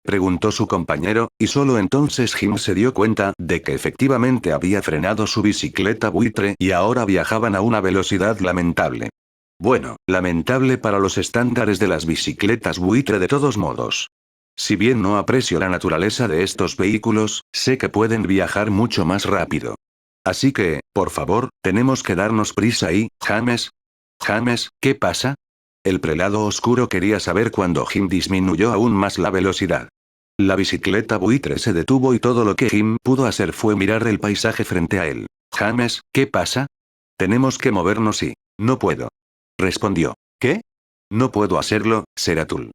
Preguntó su compañero, y solo entonces Jim se dio cuenta de que efectivamente había frenado su bicicleta buitre y ahora viajaban a una velocidad lamentable. Bueno, lamentable para los estándares de las bicicletas buitre de todos modos. Si bien no aprecio la naturaleza de estos vehículos, sé que pueden viajar mucho más rápido. Así que, por favor, tenemos que darnos prisa y, James. James, ¿qué pasa? El prelado oscuro quería saber cuándo Jim disminuyó aún más la velocidad. La bicicleta buitre se detuvo y todo lo que Jim pudo hacer fue mirar el paisaje frente a él. James, ¿qué pasa? Tenemos que movernos y... No puedo. Respondió. ¿Qué? No puedo hacerlo, Seratul.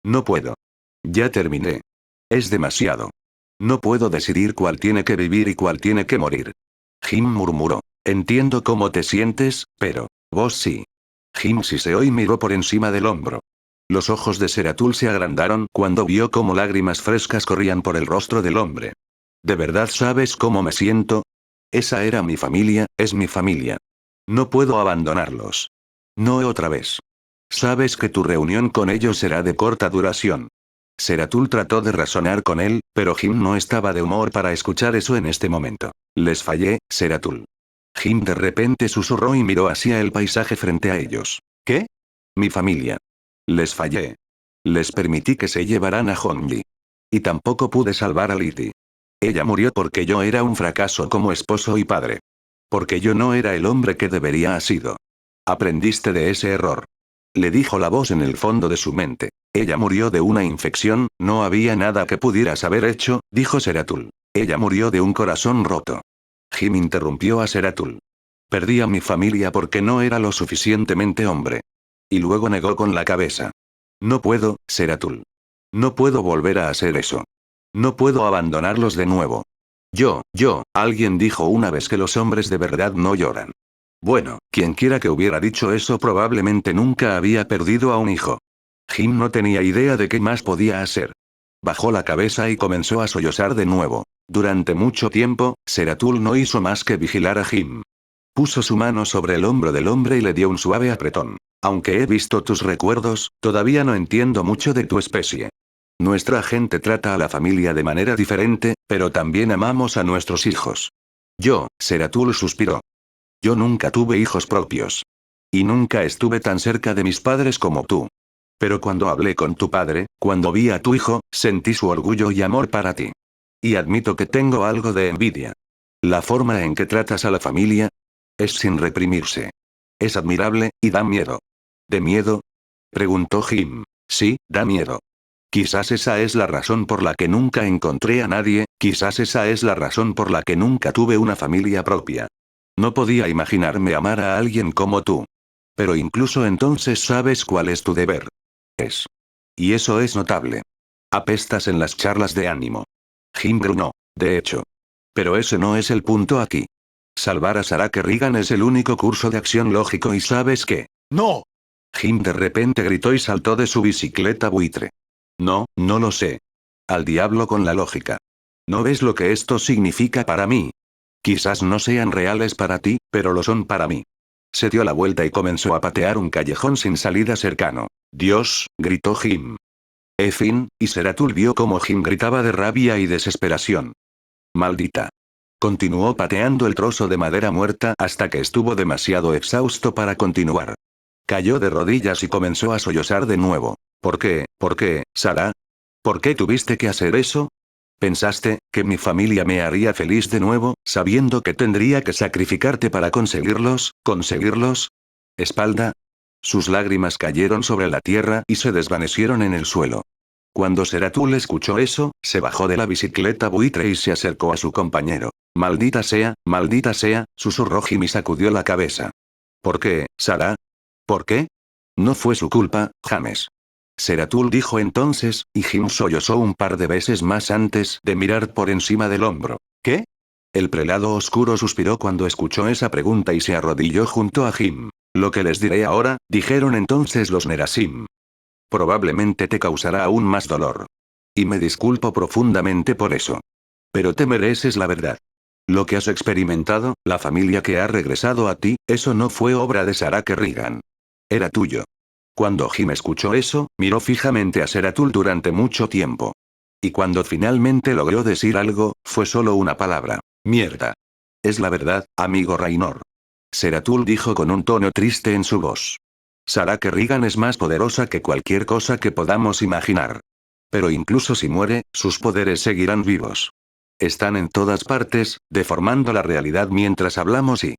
No puedo. Ya terminé. Es demasiado. No puedo decidir cuál tiene que vivir y cuál tiene que morir. Jim murmuró. Entiendo cómo te sientes, pero... Vos sí. Jim siseó y miró por encima del hombro. Los ojos de Seratul se agrandaron cuando vio cómo lágrimas frescas corrían por el rostro del hombre. ¿De verdad sabes cómo me siento? Esa era mi familia, es mi familia. No puedo abandonarlos. No otra vez. Sabes que tu reunión con ellos será de corta duración. Seratul trató de razonar con él, pero Jim no estaba de humor para escuchar eso en este momento. Les fallé, Seratul. Jim de repente susurró y miró hacia el paisaje frente a ellos. ¿Qué? Mi familia. Les fallé. Les permití que se llevaran a Honji. Y tampoco pude salvar a Liti. Ella murió porque yo era un fracaso como esposo y padre. Porque yo no era el hombre que debería haber sido. Aprendiste de ese error. Le dijo la voz en el fondo de su mente. Ella murió de una infección, no había nada que pudieras haber hecho, dijo Seratul. Ella murió de un corazón roto. Jim interrumpió a Seratul. Perdí a mi familia porque no era lo suficientemente hombre. Y luego negó con la cabeza. No puedo, Seratul. No puedo volver a hacer eso. No puedo abandonarlos de nuevo. Alguien dijo una vez que los hombres de verdad no lloran. Bueno, quienquiera que hubiera dicho eso probablemente nunca había perdido a un hijo. Jim no tenía idea de qué más podía hacer. bajó la cabeza y comenzó a sollozar de nuevo. Durante mucho tiempo, Seratul no hizo más que vigilar a Jim. Puso su mano sobre el hombro del hombre y le dio un suave apretón. Aunque he visto tus recuerdos, todavía no entiendo mucho de tu especie. Nuestra gente trata a la familia de manera diferente, pero también amamos a nuestros hijos. Seratul suspiró. Yo nunca tuve hijos propios. Y nunca estuve tan cerca de mis padres como tú. Pero cuando hablé con tu padre, cuando vi a tu hijo, sentí su orgullo y amor para ti. Y admito que tengo algo de envidia. La forma en que tratas a la familia es sin reprimirse. Es admirable, y da miedo. ¿De miedo? Preguntó Jim. Sí, da miedo. Quizás esa es la razón por la que nunca encontré a nadie, quizás esa es la razón por la que nunca tuve una familia propia. No podía imaginarme amar a alguien como tú. Pero incluso entonces sabes cuál es tu deber. Y eso es notable. Apestas en las charlas de ánimo. Jim gruñó. De hecho. Pero ese no es el punto aquí. Salvar a Sarah Kerrigan es el único curso de acción lógico y ¿sabes qué? ¡No! Jim de repente gritó y saltó de su bicicleta buitre. No, no lo sé. Al diablo con la lógica. ¿No ves lo que esto significa para mí? Quizás no sean reales para ti, pero lo son para mí. Se dio la vuelta y comenzó a patear un callejón sin salida cercano. Dios, gritó Jim. Fin, y Seratul vio cómo Jim gritaba de rabia y desesperación. Maldita. Continuó pateando el trozo de madera muerta hasta que estuvo demasiado exhausto para continuar. Cayó de rodillas y comenzó a sollozar de nuevo. ¿Por qué, Sarah? ¿Por qué tuviste que hacer eso? ¿Pensaste que mi familia me haría feliz de nuevo, sabiendo que tendría que sacrificarte para conseguirlos? Espalda. Sus lágrimas cayeron sobre la tierra y se desvanecieron en el suelo. Cuando Seratul escuchó eso, se bajó de la bicicleta buitre y se acercó a su compañero. Maldita sea, susurró Jim y sacudió la cabeza. ¿Por qué, Sarah? ¿Por qué? No fue su culpa, James. Seratul dijo entonces, y Jim sollozó un par de veces más antes de mirar por encima del hombro. ¿Qué? El prelado oscuro suspiró cuando escuchó esa pregunta y se arrodilló junto a Jim. Lo que les diré ahora, dijeron entonces los Nerasim. Probablemente te causará aún más dolor. Y me disculpo profundamente por eso. Pero te mereces la verdad. Lo que has experimentado, la familia que ha regresado a ti, eso no fue obra de Sarah Kerrigan. Era tuyo. Cuando Jim escuchó eso, miró fijamente a Seratul durante mucho tiempo. Y cuando finalmente logró decir algo, fue solo una palabra. Mierda. Es la verdad, amigo Raynor. Seratul dijo con un tono triste en su voz. Sarah Kerrigan es más poderosa que cualquier cosa que podamos imaginar. Pero incluso si muere, sus poderes seguirán vivos. Están en todas partes, deformando la realidad mientras hablamos y...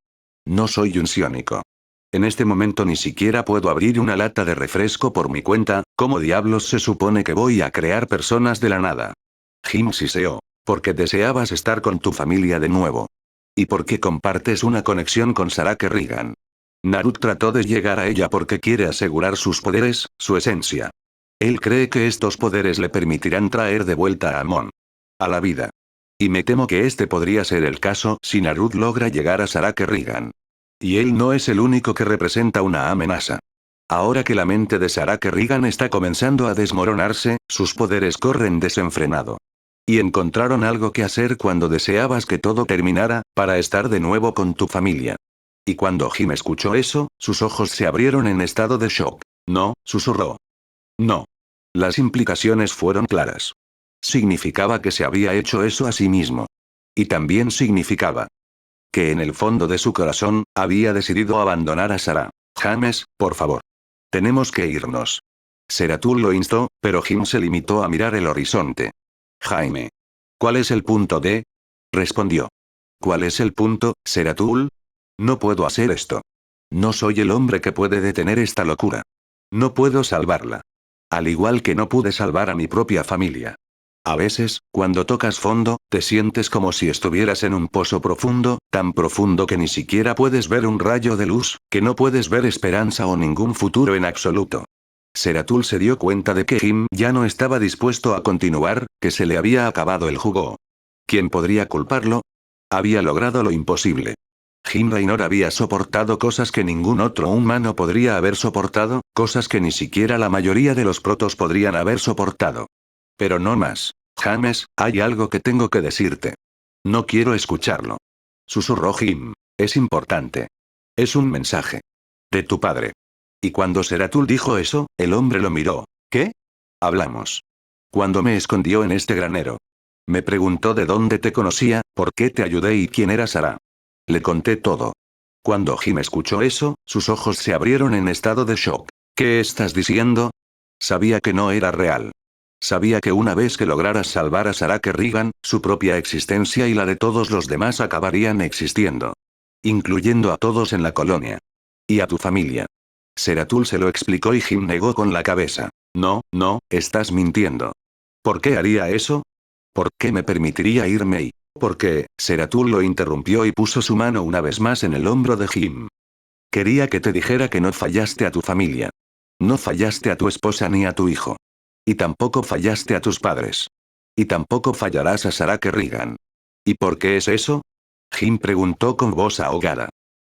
No soy un psiónico. En este momento ni siquiera puedo abrir una lata de refresco por mi cuenta, ¿cómo diablos se supone que voy a crear personas de la nada? Jim siseó. Porque deseabas estar con tu familia de nuevo. Y porque compartes una conexión con Sarah Kerrigan. Narut trató de llegar a ella porque quiere asegurar sus poderes, su esencia. Él cree que estos poderes le permitirán traer de vuelta a Amon. A la vida. Y me temo que este podría ser el caso si Narut logra llegar a Sarah Kerrigan. Y él no es el único que representa una amenaza. Ahora que la mente de Sarah Kerrigan está comenzando a desmoronarse, sus poderes corren desenfrenado. Y encontraron algo que hacer cuando deseabas que todo terminara, para estar de nuevo con tu familia. Y cuando Jim escuchó eso, sus ojos se abrieron en estado de shock. No, susurró. No. Las implicaciones fueron claras. Significaba que se había hecho eso a sí mismo. Y también significaba que en el fondo de su corazón, había decidido abandonar a Sarah. James, por favor. Tenemos que irnos. Seratul lo instó, pero Jim se limitó a mirar el horizonte. Jaime. ¿Cuál es el punto de? Respondió. ¿Cuál es el punto, Seratul? No puedo hacer esto. No soy el hombre que puede detener esta locura. No puedo salvarla. Al igual que no pude salvar a mi propia familia. A veces, cuando tocas fondo, te sientes como si estuvieras en un pozo profundo, tan profundo que ni siquiera puedes ver un rayo de luz, que no puedes ver esperanza o ningún futuro en absoluto. Seratul se dio cuenta de que Jim ya no estaba dispuesto a continuar, que se le había acabado el jugo. ¿Quién podría culparlo? Había logrado lo imposible. Jim Raynor había soportado cosas que ningún otro humano podría haber soportado, cosas que ni siquiera la mayoría de los protos podrían haber soportado. Pero no más. James, hay algo que tengo que decirte. No quiero escucharlo. Susurró Jim. Es importante. Es un mensaje. De tu padre. Y cuando Seratul dijo eso, el hombre lo miró. ¿Qué? Hablamos. Cuando me escondió en este granero. Me preguntó de dónde te conocía, por qué te ayudé y quién era Sara. Le conté todo. Cuando Jim escuchó eso, sus ojos se abrieron en estado de shock. ¿Qué estás diciendo? Sabía que no era real. Sabía que una vez que lograras salvar a Sarah Kerrigan, su propia existencia y la de todos los demás acabarían existiendo. Incluyendo a todos en la colonia. Y a tu familia. Seratul se lo explicó y Jim negó con la cabeza. No, no, estás mintiendo. ¿Por qué haría eso? ¿Por qué me permitiría irme y...? Porque, Seratul lo interrumpió y puso su mano una vez más en el hombro de Jim. Quería que te dijera que no fallaste a tu familia. No fallaste a tu esposa ni a tu hijo. Y tampoco fallaste a tus padres. Y tampoco fallarás a Sarah Kerrigan. ¿Y por qué es eso? Jim preguntó con voz ahogada.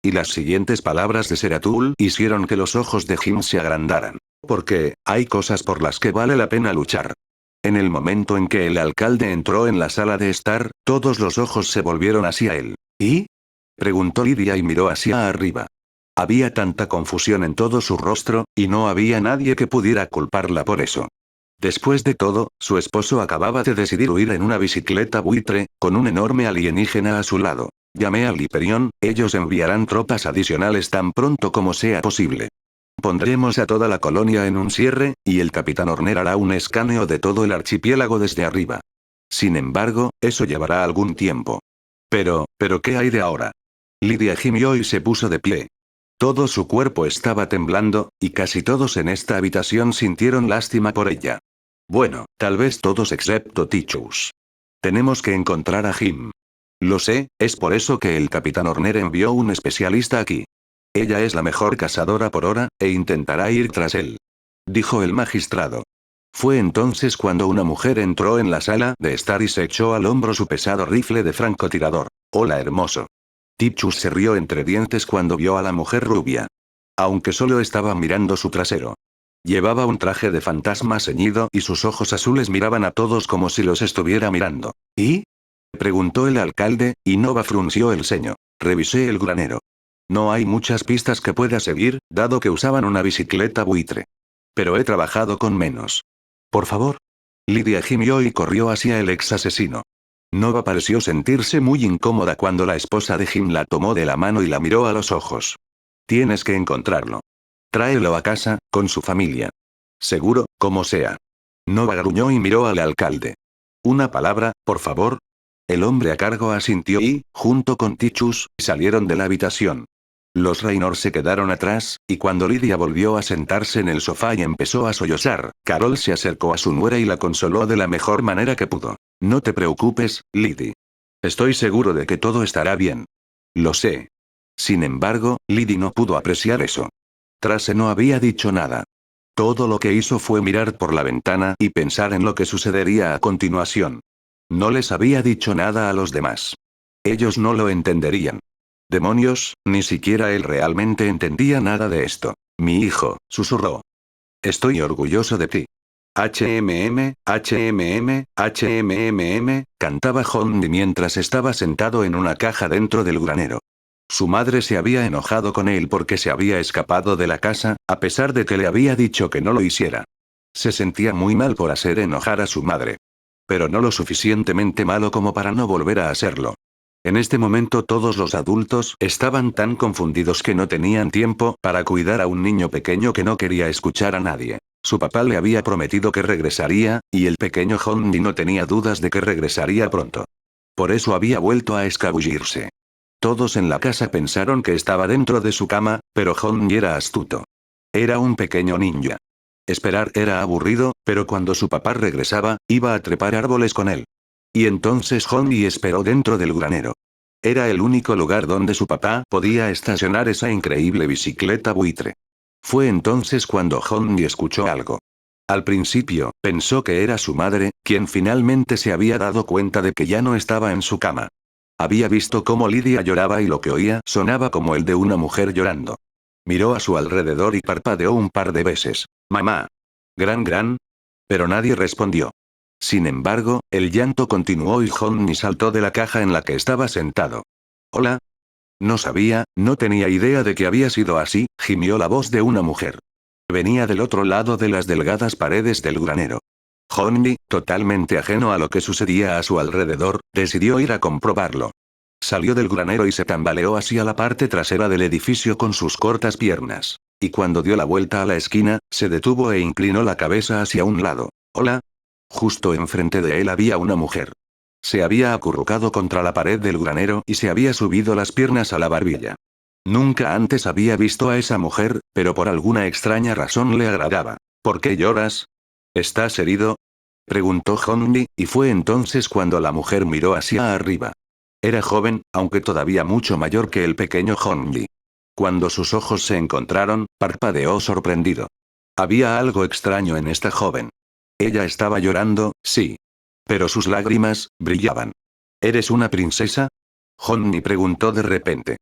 Y las siguientes palabras de Seratul hicieron que los ojos de Jim se agrandaran. Porque, hay cosas por las que vale la pena luchar. En el momento en que el alcalde entró en la sala de estar, todos los ojos se volvieron hacia él. ¿Y? Preguntó Lydia y miró hacia arriba. Había tanta confusión en todo su rostro, y no había nadie que pudiera culparla por eso. Después de todo, su esposo acababa de decidir huir en una bicicleta buitre, con un enorme alienígena a su lado. Llamé al Hyperion, ellos enviarán tropas adicionales tan pronto como sea posible. Pondremos a toda la colonia en un cierre, y el capitán Horner hará un escaneo de todo el archipiélago desde arriba. Sin embargo, eso llevará algún tiempo. ¿Pero qué hay de ahora? Lydia gimió y se puso de pie. Todo su cuerpo estaba temblando, y casi todos en esta habitación sintieron lástima por ella. Bueno, tal vez todos excepto Tichus. Tenemos que encontrar a Jim. Lo sé, es por eso que el capitán Horner envió un especialista aquí. Ella es la mejor cazadora por hora, e intentará ir tras él. Dijo el magistrado. Fue entonces cuando una mujer entró en la sala de estar y se echó al hombro su pesado rifle de francotirador. Hola hermoso. Tichus se rió entre dientes cuando vio a la mujer rubia. Aunque solo estaba mirando su trasero. Llevaba un traje de fantasma ceñido y sus ojos azules miraban a todos como si los estuviera mirando. ¿Y? Preguntó el alcalde, y Nova frunció el ceño. Revisé el granero. No hay muchas pistas que pueda seguir, dado que usaban una bicicleta buitre. Pero he trabajado con menos. Por favor. Lydia gimió y corrió hacia el ex asesino. Nova pareció sentirse muy incómoda cuando la esposa de Jim la tomó de la mano y la miró a los ojos. Tienes que encontrarlo. Tráelo a casa, con su familia. Seguro, como sea. Nova gruñó y miró al alcalde. Una palabra, por favor. El hombre a cargo asintió y, junto con Tichus, salieron de la habitación. Los Raynor se quedaron atrás, y cuando Lydia volvió a sentarse en el sofá y empezó a sollozar, Carol se acercó a su nuera y la consoló de la mejor manera que pudo. No te preocupes, Lydie. Estoy seguro de que todo estará bien. Lo sé. Sin embargo, Lydie no pudo apreciar eso. Trace no había dicho nada. Todo lo que hizo fue mirar por la ventana y pensar en lo que sucedería a continuación. No les había dicho nada a los demás. Ellos no lo entenderían. Demonios, ni siquiera él realmente entendía nada de esto. Mi hijo, susurró. Estoy orgulloso de ti. HMM, HMM, HMMM, cantaba Hondi mientras estaba sentado en una caja dentro del granero. Su madre se había enojado con él porque se había escapado de la casa, a pesar de que le había dicho que no lo hiciera. Se sentía muy mal por hacer enojar a su madre. Pero no lo suficientemente malo como para no volver a hacerlo. En este momento todos los adultos estaban tan confundidos que no tenían tiempo para cuidar a un niño pequeño que no quería escuchar a nadie. Su papá le había prometido que regresaría, y el pequeño Hondi no tenía dudas de que regresaría pronto. Por eso había vuelto a escabullirse. Todos en la casa pensaron que estaba dentro de su cama, pero Hondi era astuto. Era un pequeño ninja. Esperar era aburrido, pero cuando su papá regresaba, iba a trepar árboles con él. Y entonces Hondi esperó dentro del granero. Era el único lugar donde su papá podía estacionar esa increíble bicicleta buitre. Fue entonces cuando Hondi escuchó algo. Al principio, pensó que era su madre, quien finalmente se había dado cuenta de que ya no estaba en su cama. Había visto cómo Lydia lloraba y lo que oía sonaba como el de una mujer llorando. Miró a su alrededor y parpadeó un par de veces. Mamá. Gran. Pero nadie respondió. Sin embargo, el llanto continuó y Honmi saltó de la caja en la que estaba sentado. «Hola». No sabía, no tenía idea de que había sido así, gimió la voz de una mujer. Venía del otro lado de las delgadas paredes del granero. Honmi, totalmente ajeno a lo que sucedía a su alrededor, decidió ir a comprobarlo. Salió del granero y se tambaleó hacia la parte trasera del edificio con sus cortas piernas. Y cuando dio la vuelta a la esquina, se detuvo e inclinó la cabeza hacia un lado. «Hola». Justo enfrente de él había una mujer. Se había acurrucado contra la pared del granero y se había subido las piernas a la barbilla. Nunca antes había visto a esa mujer, pero por alguna extraña razón le agradaba. «¿Por qué lloras? ¿Estás herido?», preguntó Honmi, y fue entonces cuando la mujer miró hacia arriba. Era joven, aunque todavía mucho mayor que el pequeño Honmi. Cuando sus ojos se encontraron, parpadeó sorprendido. Había algo extraño en esta joven. Ella estaba llorando, sí. Pero sus lágrimas brillaban. ¿Eres una princesa?, Honmi preguntó de repente.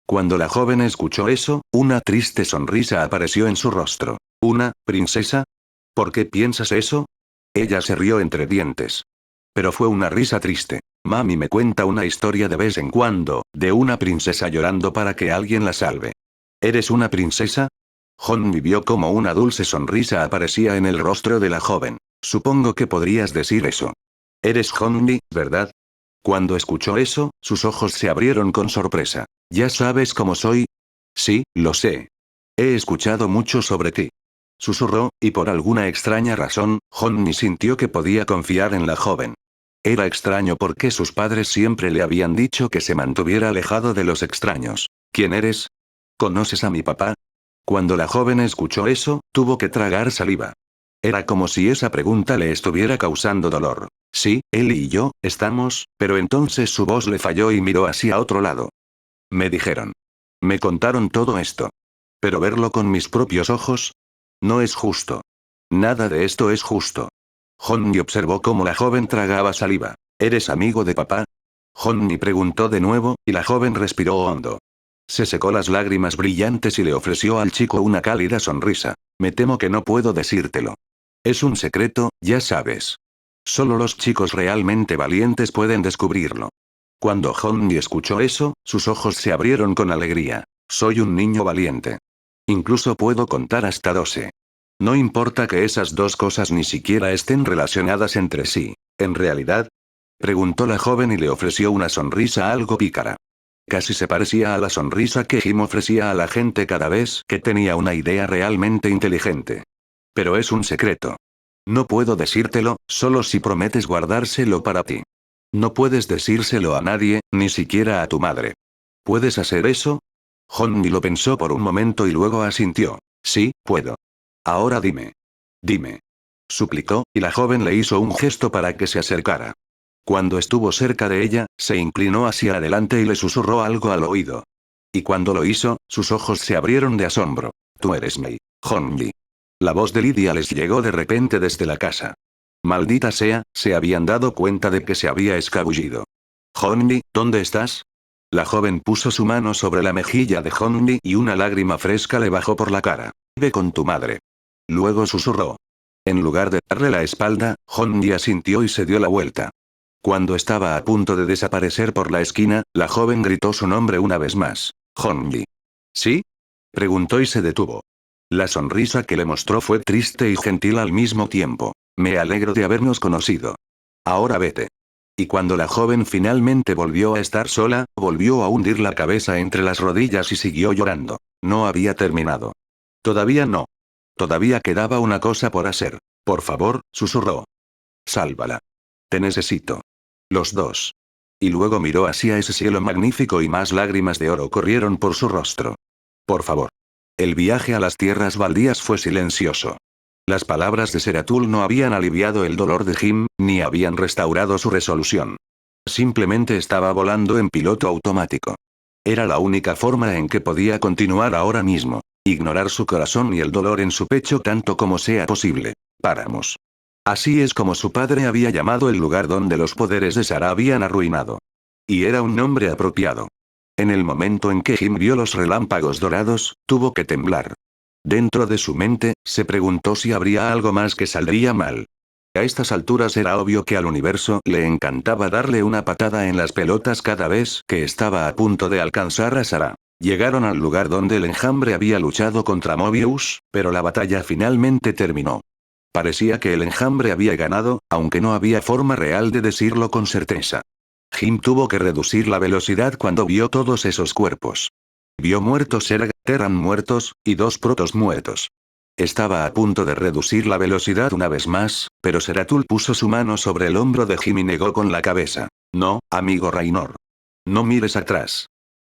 Cuando la joven escuchó eso, una triste sonrisa apareció en su rostro. ¿Una princesa? ¿Por qué piensas eso?, ella se rió entre dientes. Pero fue una risa triste. Mami me cuenta una historia de vez en cuando, de una princesa llorando para que alguien la salve. ¿Eres una princesa?, Honmi vio como una dulce sonrisa aparecía en el rostro de la joven. Supongo que podrías decir eso. Eres Honmi, ¿verdad? Cuando escuchó eso, sus ojos se abrieron con sorpresa. ¿Ya sabes cómo soy? Sí, lo sé. He escuchado mucho sobre ti. Susurró, y por alguna extraña razón, Honmi sintió que podía confiar en la joven. Era extraño porque sus padres siempre le habían dicho que se mantuviera alejado de los extraños. ¿Quién eres? ¿Conoces a mi papá? Cuando la joven escuchó eso, tuvo que tragar saliva. Era como si esa pregunta le estuviera causando dolor. Sí, él y yo, estamos, pero entonces su voz le falló y miró hacia otro lado. Me dijeron. Me contaron todo esto. Pero verlo con mis propios ojos, no es justo. Nada de esto es justo. Honmi observó cómo la joven tragaba saliva. ¿Eres amigo de papá?, Honmi preguntó de nuevo, y la joven respiró hondo. Se secó las lágrimas brillantes y le ofreció al chico una cálida sonrisa. Me temo que no puedo decírtelo. Es un secreto, ya sabes. Solo los chicos realmente valientes pueden descubrirlo. Cuando Honmi escuchó eso, sus ojos se abrieron con alegría. Soy un niño valiente. Incluso puedo contar hasta 12. No importa que esas dos cosas ni siquiera estén relacionadas entre sí. ¿En realidad?, preguntó la joven y le ofreció una sonrisa algo pícara. Casi se parecía a la sonrisa que Jim ofrecía a la gente cada vez que tenía una idea realmente inteligente. Pero es un secreto. No puedo decírtelo, solo si prometes guardárselo para ti. No puedes decírselo a nadie, ni siquiera a tu madre. ¿Puedes hacer eso? Honmi lo pensó por un momento y luego asintió. Sí, puedo. Ahora dime. Dime. Suplicó, y la joven le hizo un gesto para que se acercara. Cuando estuvo cerca de ella, se inclinó hacia adelante y le susurró algo al oído. Y cuando lo hizo, sus ojos se abrieron de asombro. Tú eres Mei, Honmi. La voz de Lidia les llegó de repente desde la casa. Maldita sea, se habían dado cuenta de que se había escabullido. Honmi, ¿dónde estás? La joven puso su mano sobre la mejilla de Honmi y una lágrima fresca le bajó por la cara. Ve con tu madre. Luego susurró. En lugar de darle la espalda, Honmi asintió y se dio la vuelta. Cuando estaba a punto de desaparecer por la esquina, la joven gritó su nombre una vez más. Honmi. ¿Sí?, preguntó y se detuvo. La sonrisa que le mostró fue triste y gentil al mismo tiempo. Me alegro de habernos conocido. Ahora vete. Y cuando la joven finalmente volvió a estar sola, volvió a hundir la cabeza entre las rodillas y siguió llorando. No había terminado. Todavía no. Todavía quedaba una cosa por hacer. Por favor, susurró. Sálvala. Te necesito. Los dos. Y luego miró hacia ese cielo magnífico y más lágrimas de oro corrieron por su rostro. Por favor. El viaje a las tierras baldías fue silencioso. Las palabras de Seratul no habían aliviado el dolor de Jim, ni habían restaurado su resolución. Simplemente estaba volando en piloto automático. Era la única forma en que podía continuar ahora mismo. Ignorar su corazón y el dolor en su pecho tanto como sea posible. Páramos. Así es como su padre había llamado el lugar donde los poderes de Sara habían arruinado. Y era un nombre apropiado. En el momento en que Jim vio los relámpagos dorados, tuvo que temblar. Dentro de su mente, se preguntó si habría algo más que saldría mal. A estas alturas era obvio que al universo le encantaba darle una patada en las pelotas cada vez que estaba a punto de alcanzar a Sarah. Llegaron al lugar donde el enjambre había luchado contra Mobius, pero la batalla finalmente terminó. Parecía que el enjambre había ganado, aunque no había forma real de decirlo con certeza. Jim tuvo que reducir la velocidad cuando vio todos esos cuerpos. Vio muertos Terran muertos, y 2 protos muertos. Estaba a punto de reducir la velocidad una vez más, pero Seratul puso su mano sobre el hombro de Jim y negó con la cabeza. No, amigo Raynor. No mires atrás.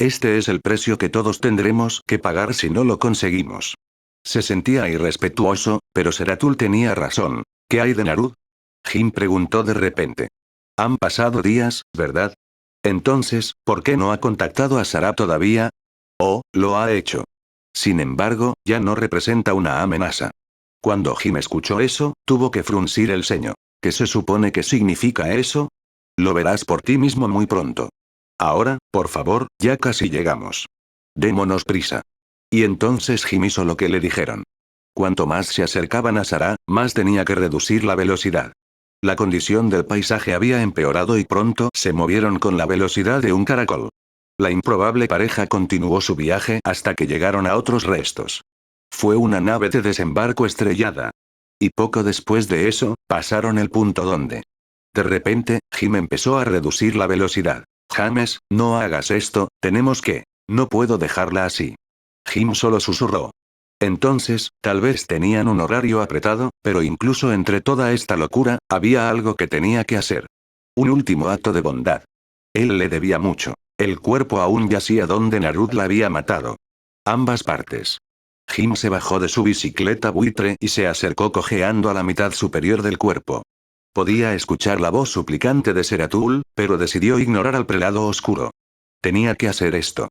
Este es el precio que todos tendremos que pagar si no lo conseguimos. Se sentía irrespetuoso, pero Seratul tenía razón. ¿Qué hay de Narud? Jim preguntó de repente. Han pasado días, ¿verdad? Entonces, ¿por qué no ha contactado a Sarah todavía? Oh, lo ha hecho. Sin embargo, ya no representa una amenaza. Cuando Jim escuchó eso, tuvo que fruncir el ceño. ¿Qué se supone que significa eso? Lo verás por ti mismo muy pronto. Ahora, por favor, ya casi llegamos. Démonos prisa. Y entonces Jim hizo lo que le dijeron. Cuanto más se acercaban a Sarah, más tenía que reducir la velocidad. La condición del paisaje había empeorado y pronto se movieron con la velocidad de un caracol. La improbable pareja continuó su viaje hasta que llegaron a otros restos. Fue una nave de desembarco estrellada. Y poco después de eso, pasaron el punto donde. De repente, Jim empezó a reducir la velocidad. James, no hagas esto, tenemos que. No puedo dejarla así. Jim solo susurró. Entonces, tal vez tenían un horario apretado, pero incluso entre toda esta locura, había algo que tenía que hacer. Un último acto de bondad. Él le debía mucho. El cuerpo aún yacía donde Narud la había matado. Ambas partes. Jim se bajó de su bicicleta buitre y se acercó cojeando a la mitad superior del cuerpo. Podía escuchar la voz suplicante de Seratul, pero decidió ignorar al prelado oscuro. Tenía que hacer esto.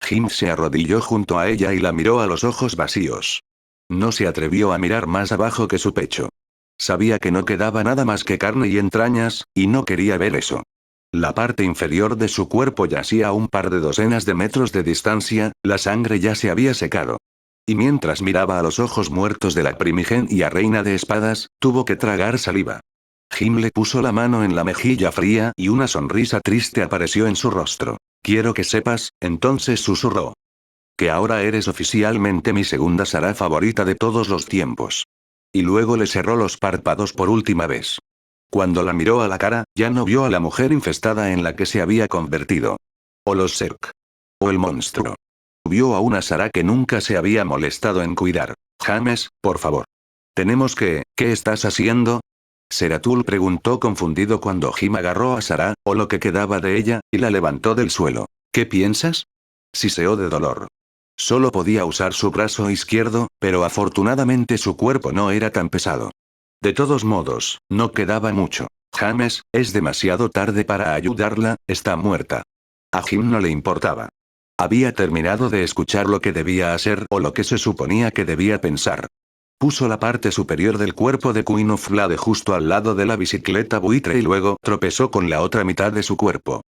Jim se arrodilló junto a ella y la miró a los ojos vacíos. No se atrevió a mirar más abajo que su pecho. Sabía que no quedaba nada más que carne y entrañas, y no quería ver eso. La parte inferior de su cuerpo yacía a un par de docenas de metros de distancia, la sangre ya se había secado. Y mientras miraba a los ojos muertos de la primigenia reina de espadas, tuvo que tragar saliva. Jim le puso la mano en la mejilla fría y una sonrisa triste apareció en su rostro. Quiero que sepas, entonces susurró. Que ahora eres oficialmente mi segunda Sarah favorita de todos los tiempos. Y luego le cerró los párpados por última vez. Cuando la miró a la cara, ya no vio a la mujer infestada en la que se había convertido. O los Zerg. O el monstruo. Vio a una Sarah que nunca se había molestado en cuidar. James, por favor. Tenemos que, ¿qué estás haciendo? Seratul preguntó confundido cuando Jim agarró a Sarah, o lo que quedaba de ella, y la levantó del suelo. ¿Qué piensas? Siseó de dolor. Solo podía usar su brazo izquierdo, pero afortunadamente su cuerpo no era tan pesado. De todos modos, no quedaba mucho. James, es demasiado tarde para ayudarla, está muerta. A Jim no le importaba. Había terminado de escuchar lo que debía hacer o lo que se suponía que debía pensar. Puso la parte superior del cuerpo de Queen of Flade justo al lado de la bicicleta buitre y luego tropezó con la otra mitad de su cuerpo.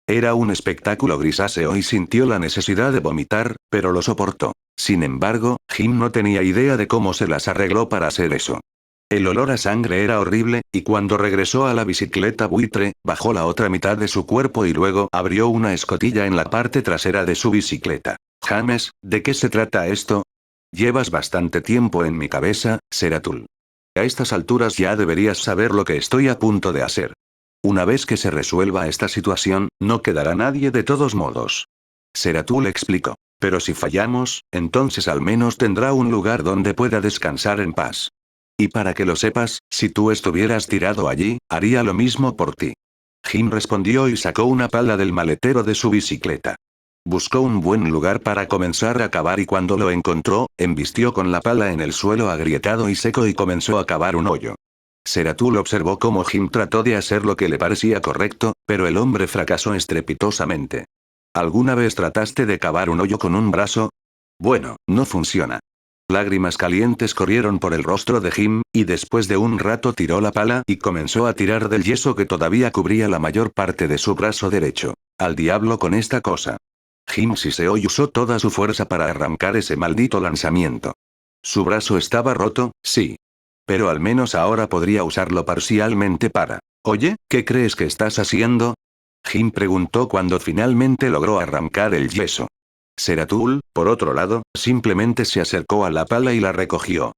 Era un espectáculo grisáceo y sintió la necesidad de vomitar, pero lo soportó. Sin embargo, Jim no tenía idea de cómo se las arregló para hacer eso. El olor a sangre era horrible, y cuando regresó a la bicicleta buitre, bajó la otra mitad de su cuerpo y luego abrió una escotilla en la parte trasera de su bicicleta. James, ¿de qué se trata esto? Llevas bastante tiempo en mi cabeza, Seratul. A estas alturas ya deberías saber lo que estoy a punto de hacer. Una vez que se resuelva esta situación, no quedará nadie de todos modos. Seratul explicó. Pero si fallamos, entonces al menos tendrá un lugar donde pueda descansar en paz. Y para que lo sepas, si tú estuvieras tirado allí, haría lo mismo por ti. Jim respondió y sacó una pala del maletero de su bicicleta. Buscó un buen lugar para comenzar a cavar y cuando lo encontró, embistió con la pala en el suelo agrietado y seco y comenzó a cavar un hoyo. Seratul observó cómo Jim trató de hacer lo que le parecía correcto, pero el hombre fracasó estrepitosamente. ¿Alguna vez trataste de cavar un hoyo con un brazo? Bueno, no funciona. Lágrimas calientes corrieron por el rostro de Jim, y después de un rato tiró la pala y comenzó a tirar del yeso que todavía cubría la mayor parte de su brazo derecho. Al diablo con esta cosa. Jim siseó y usó toda su fuerza para arrancar ese maldito lanzamiento. Su brazo estaba roto, sí. Pero al menos ahora podría usarlo parcialmente para... Oye, ¿qué crees que estás haciendo? Jim preguntó cuando finalmente logró arrancar el yeso. Seratul, por otro lado, simplemente se acercó a la pala y la recogió.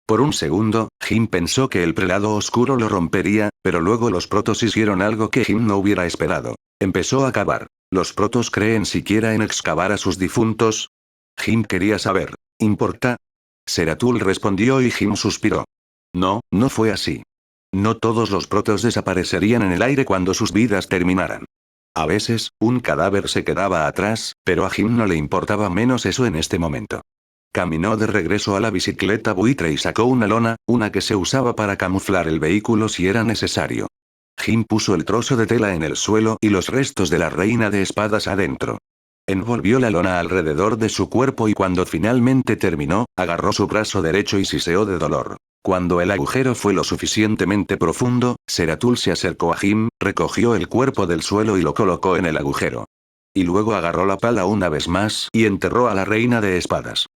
Por un segundo, Jim pensó que el prelado oscuro lo rompería, pero luego los protos hicieron algo que Jim no hubiera esperado. Empezó a cavar. ¿Los protos creen siquiera en excavar a sus difuntos? Jim quería saber. ¿Importa? Seratul respondió y Jim suspiró. No, no fue así. No todos los protos desaparecerían en el aire cuando sus vidas terminaran. A veces, un cadáver se quedaba atrás, pero a Jim no le importaba menos eso en este momento. Caminó de regreso a la bicicleta buitre y sacó una lona, una que se usaba para camuflar el vehículo si era necesario. Jim puso el trozo de tela en el suelo y los restos de la reina de espadas adentro. Envolvió la lona alrededor de su cuerpo y cuando finalmente terminó, agarró su brazo derecho y siseó de dolor. Cuando el agujero fue lo suficientemente profundo, Seratul se acercó a Jim, recogió el cuerpo del suelo y lo colocó en el agujero. Y luego agarró la pala una vez más y enterró a la reina de espadas.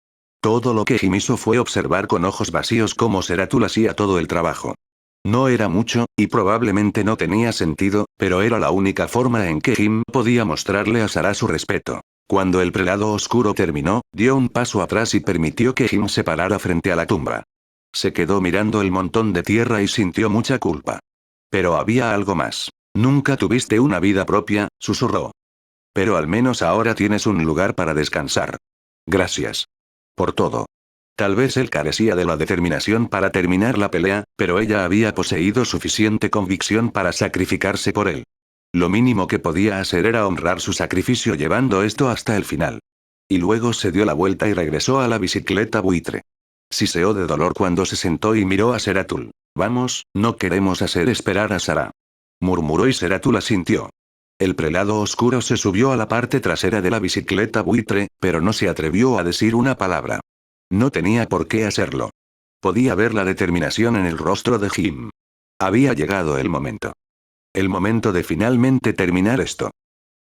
Todo lo que Jim hizo fue observar con ojos vacíos cómo Seratul hacía todo el trabajo. No era mucho, y probablemente no tenía sentido, pero era la única forma en que Jim podía mostrarle a Sarah su respeto. Cuando el prelado oscuro terminó, dio un paso atrás y permitió que Jim se parara frente a la tumba. Se quedó mirando el montón de tierra y sintió mucha culpa. Pero había algo más. Nunca tuviste una vida propia, susurró. Pero al menos ahora tienes un lugar para descansar. Gracias. Por todo. Tal vez él carecía de la determinación para terminar la pelea, pero ella había poseído suficiente convicción para sacrificarse por él. Lo mínimo que podía hacer era honrar su sacrificio llevando esto hasta el final. Y luego se dio la vuelta y regresó a la bicicleta buitre. Siseó de dolor cuando se sentó y miró a Seratul. Vamos, no queremos hacer esperar a Sarah. Murmuró y Seratul asintió. El prelado oscuro se subió a la parte trasera de la bicicleta buitre, pero no se atrevió a decir una palabra. No tenía por qué hacerlo. Podía ver la determinación en el rostro de Jim. Había llegado el momento. El momento de finalmente terminar esto.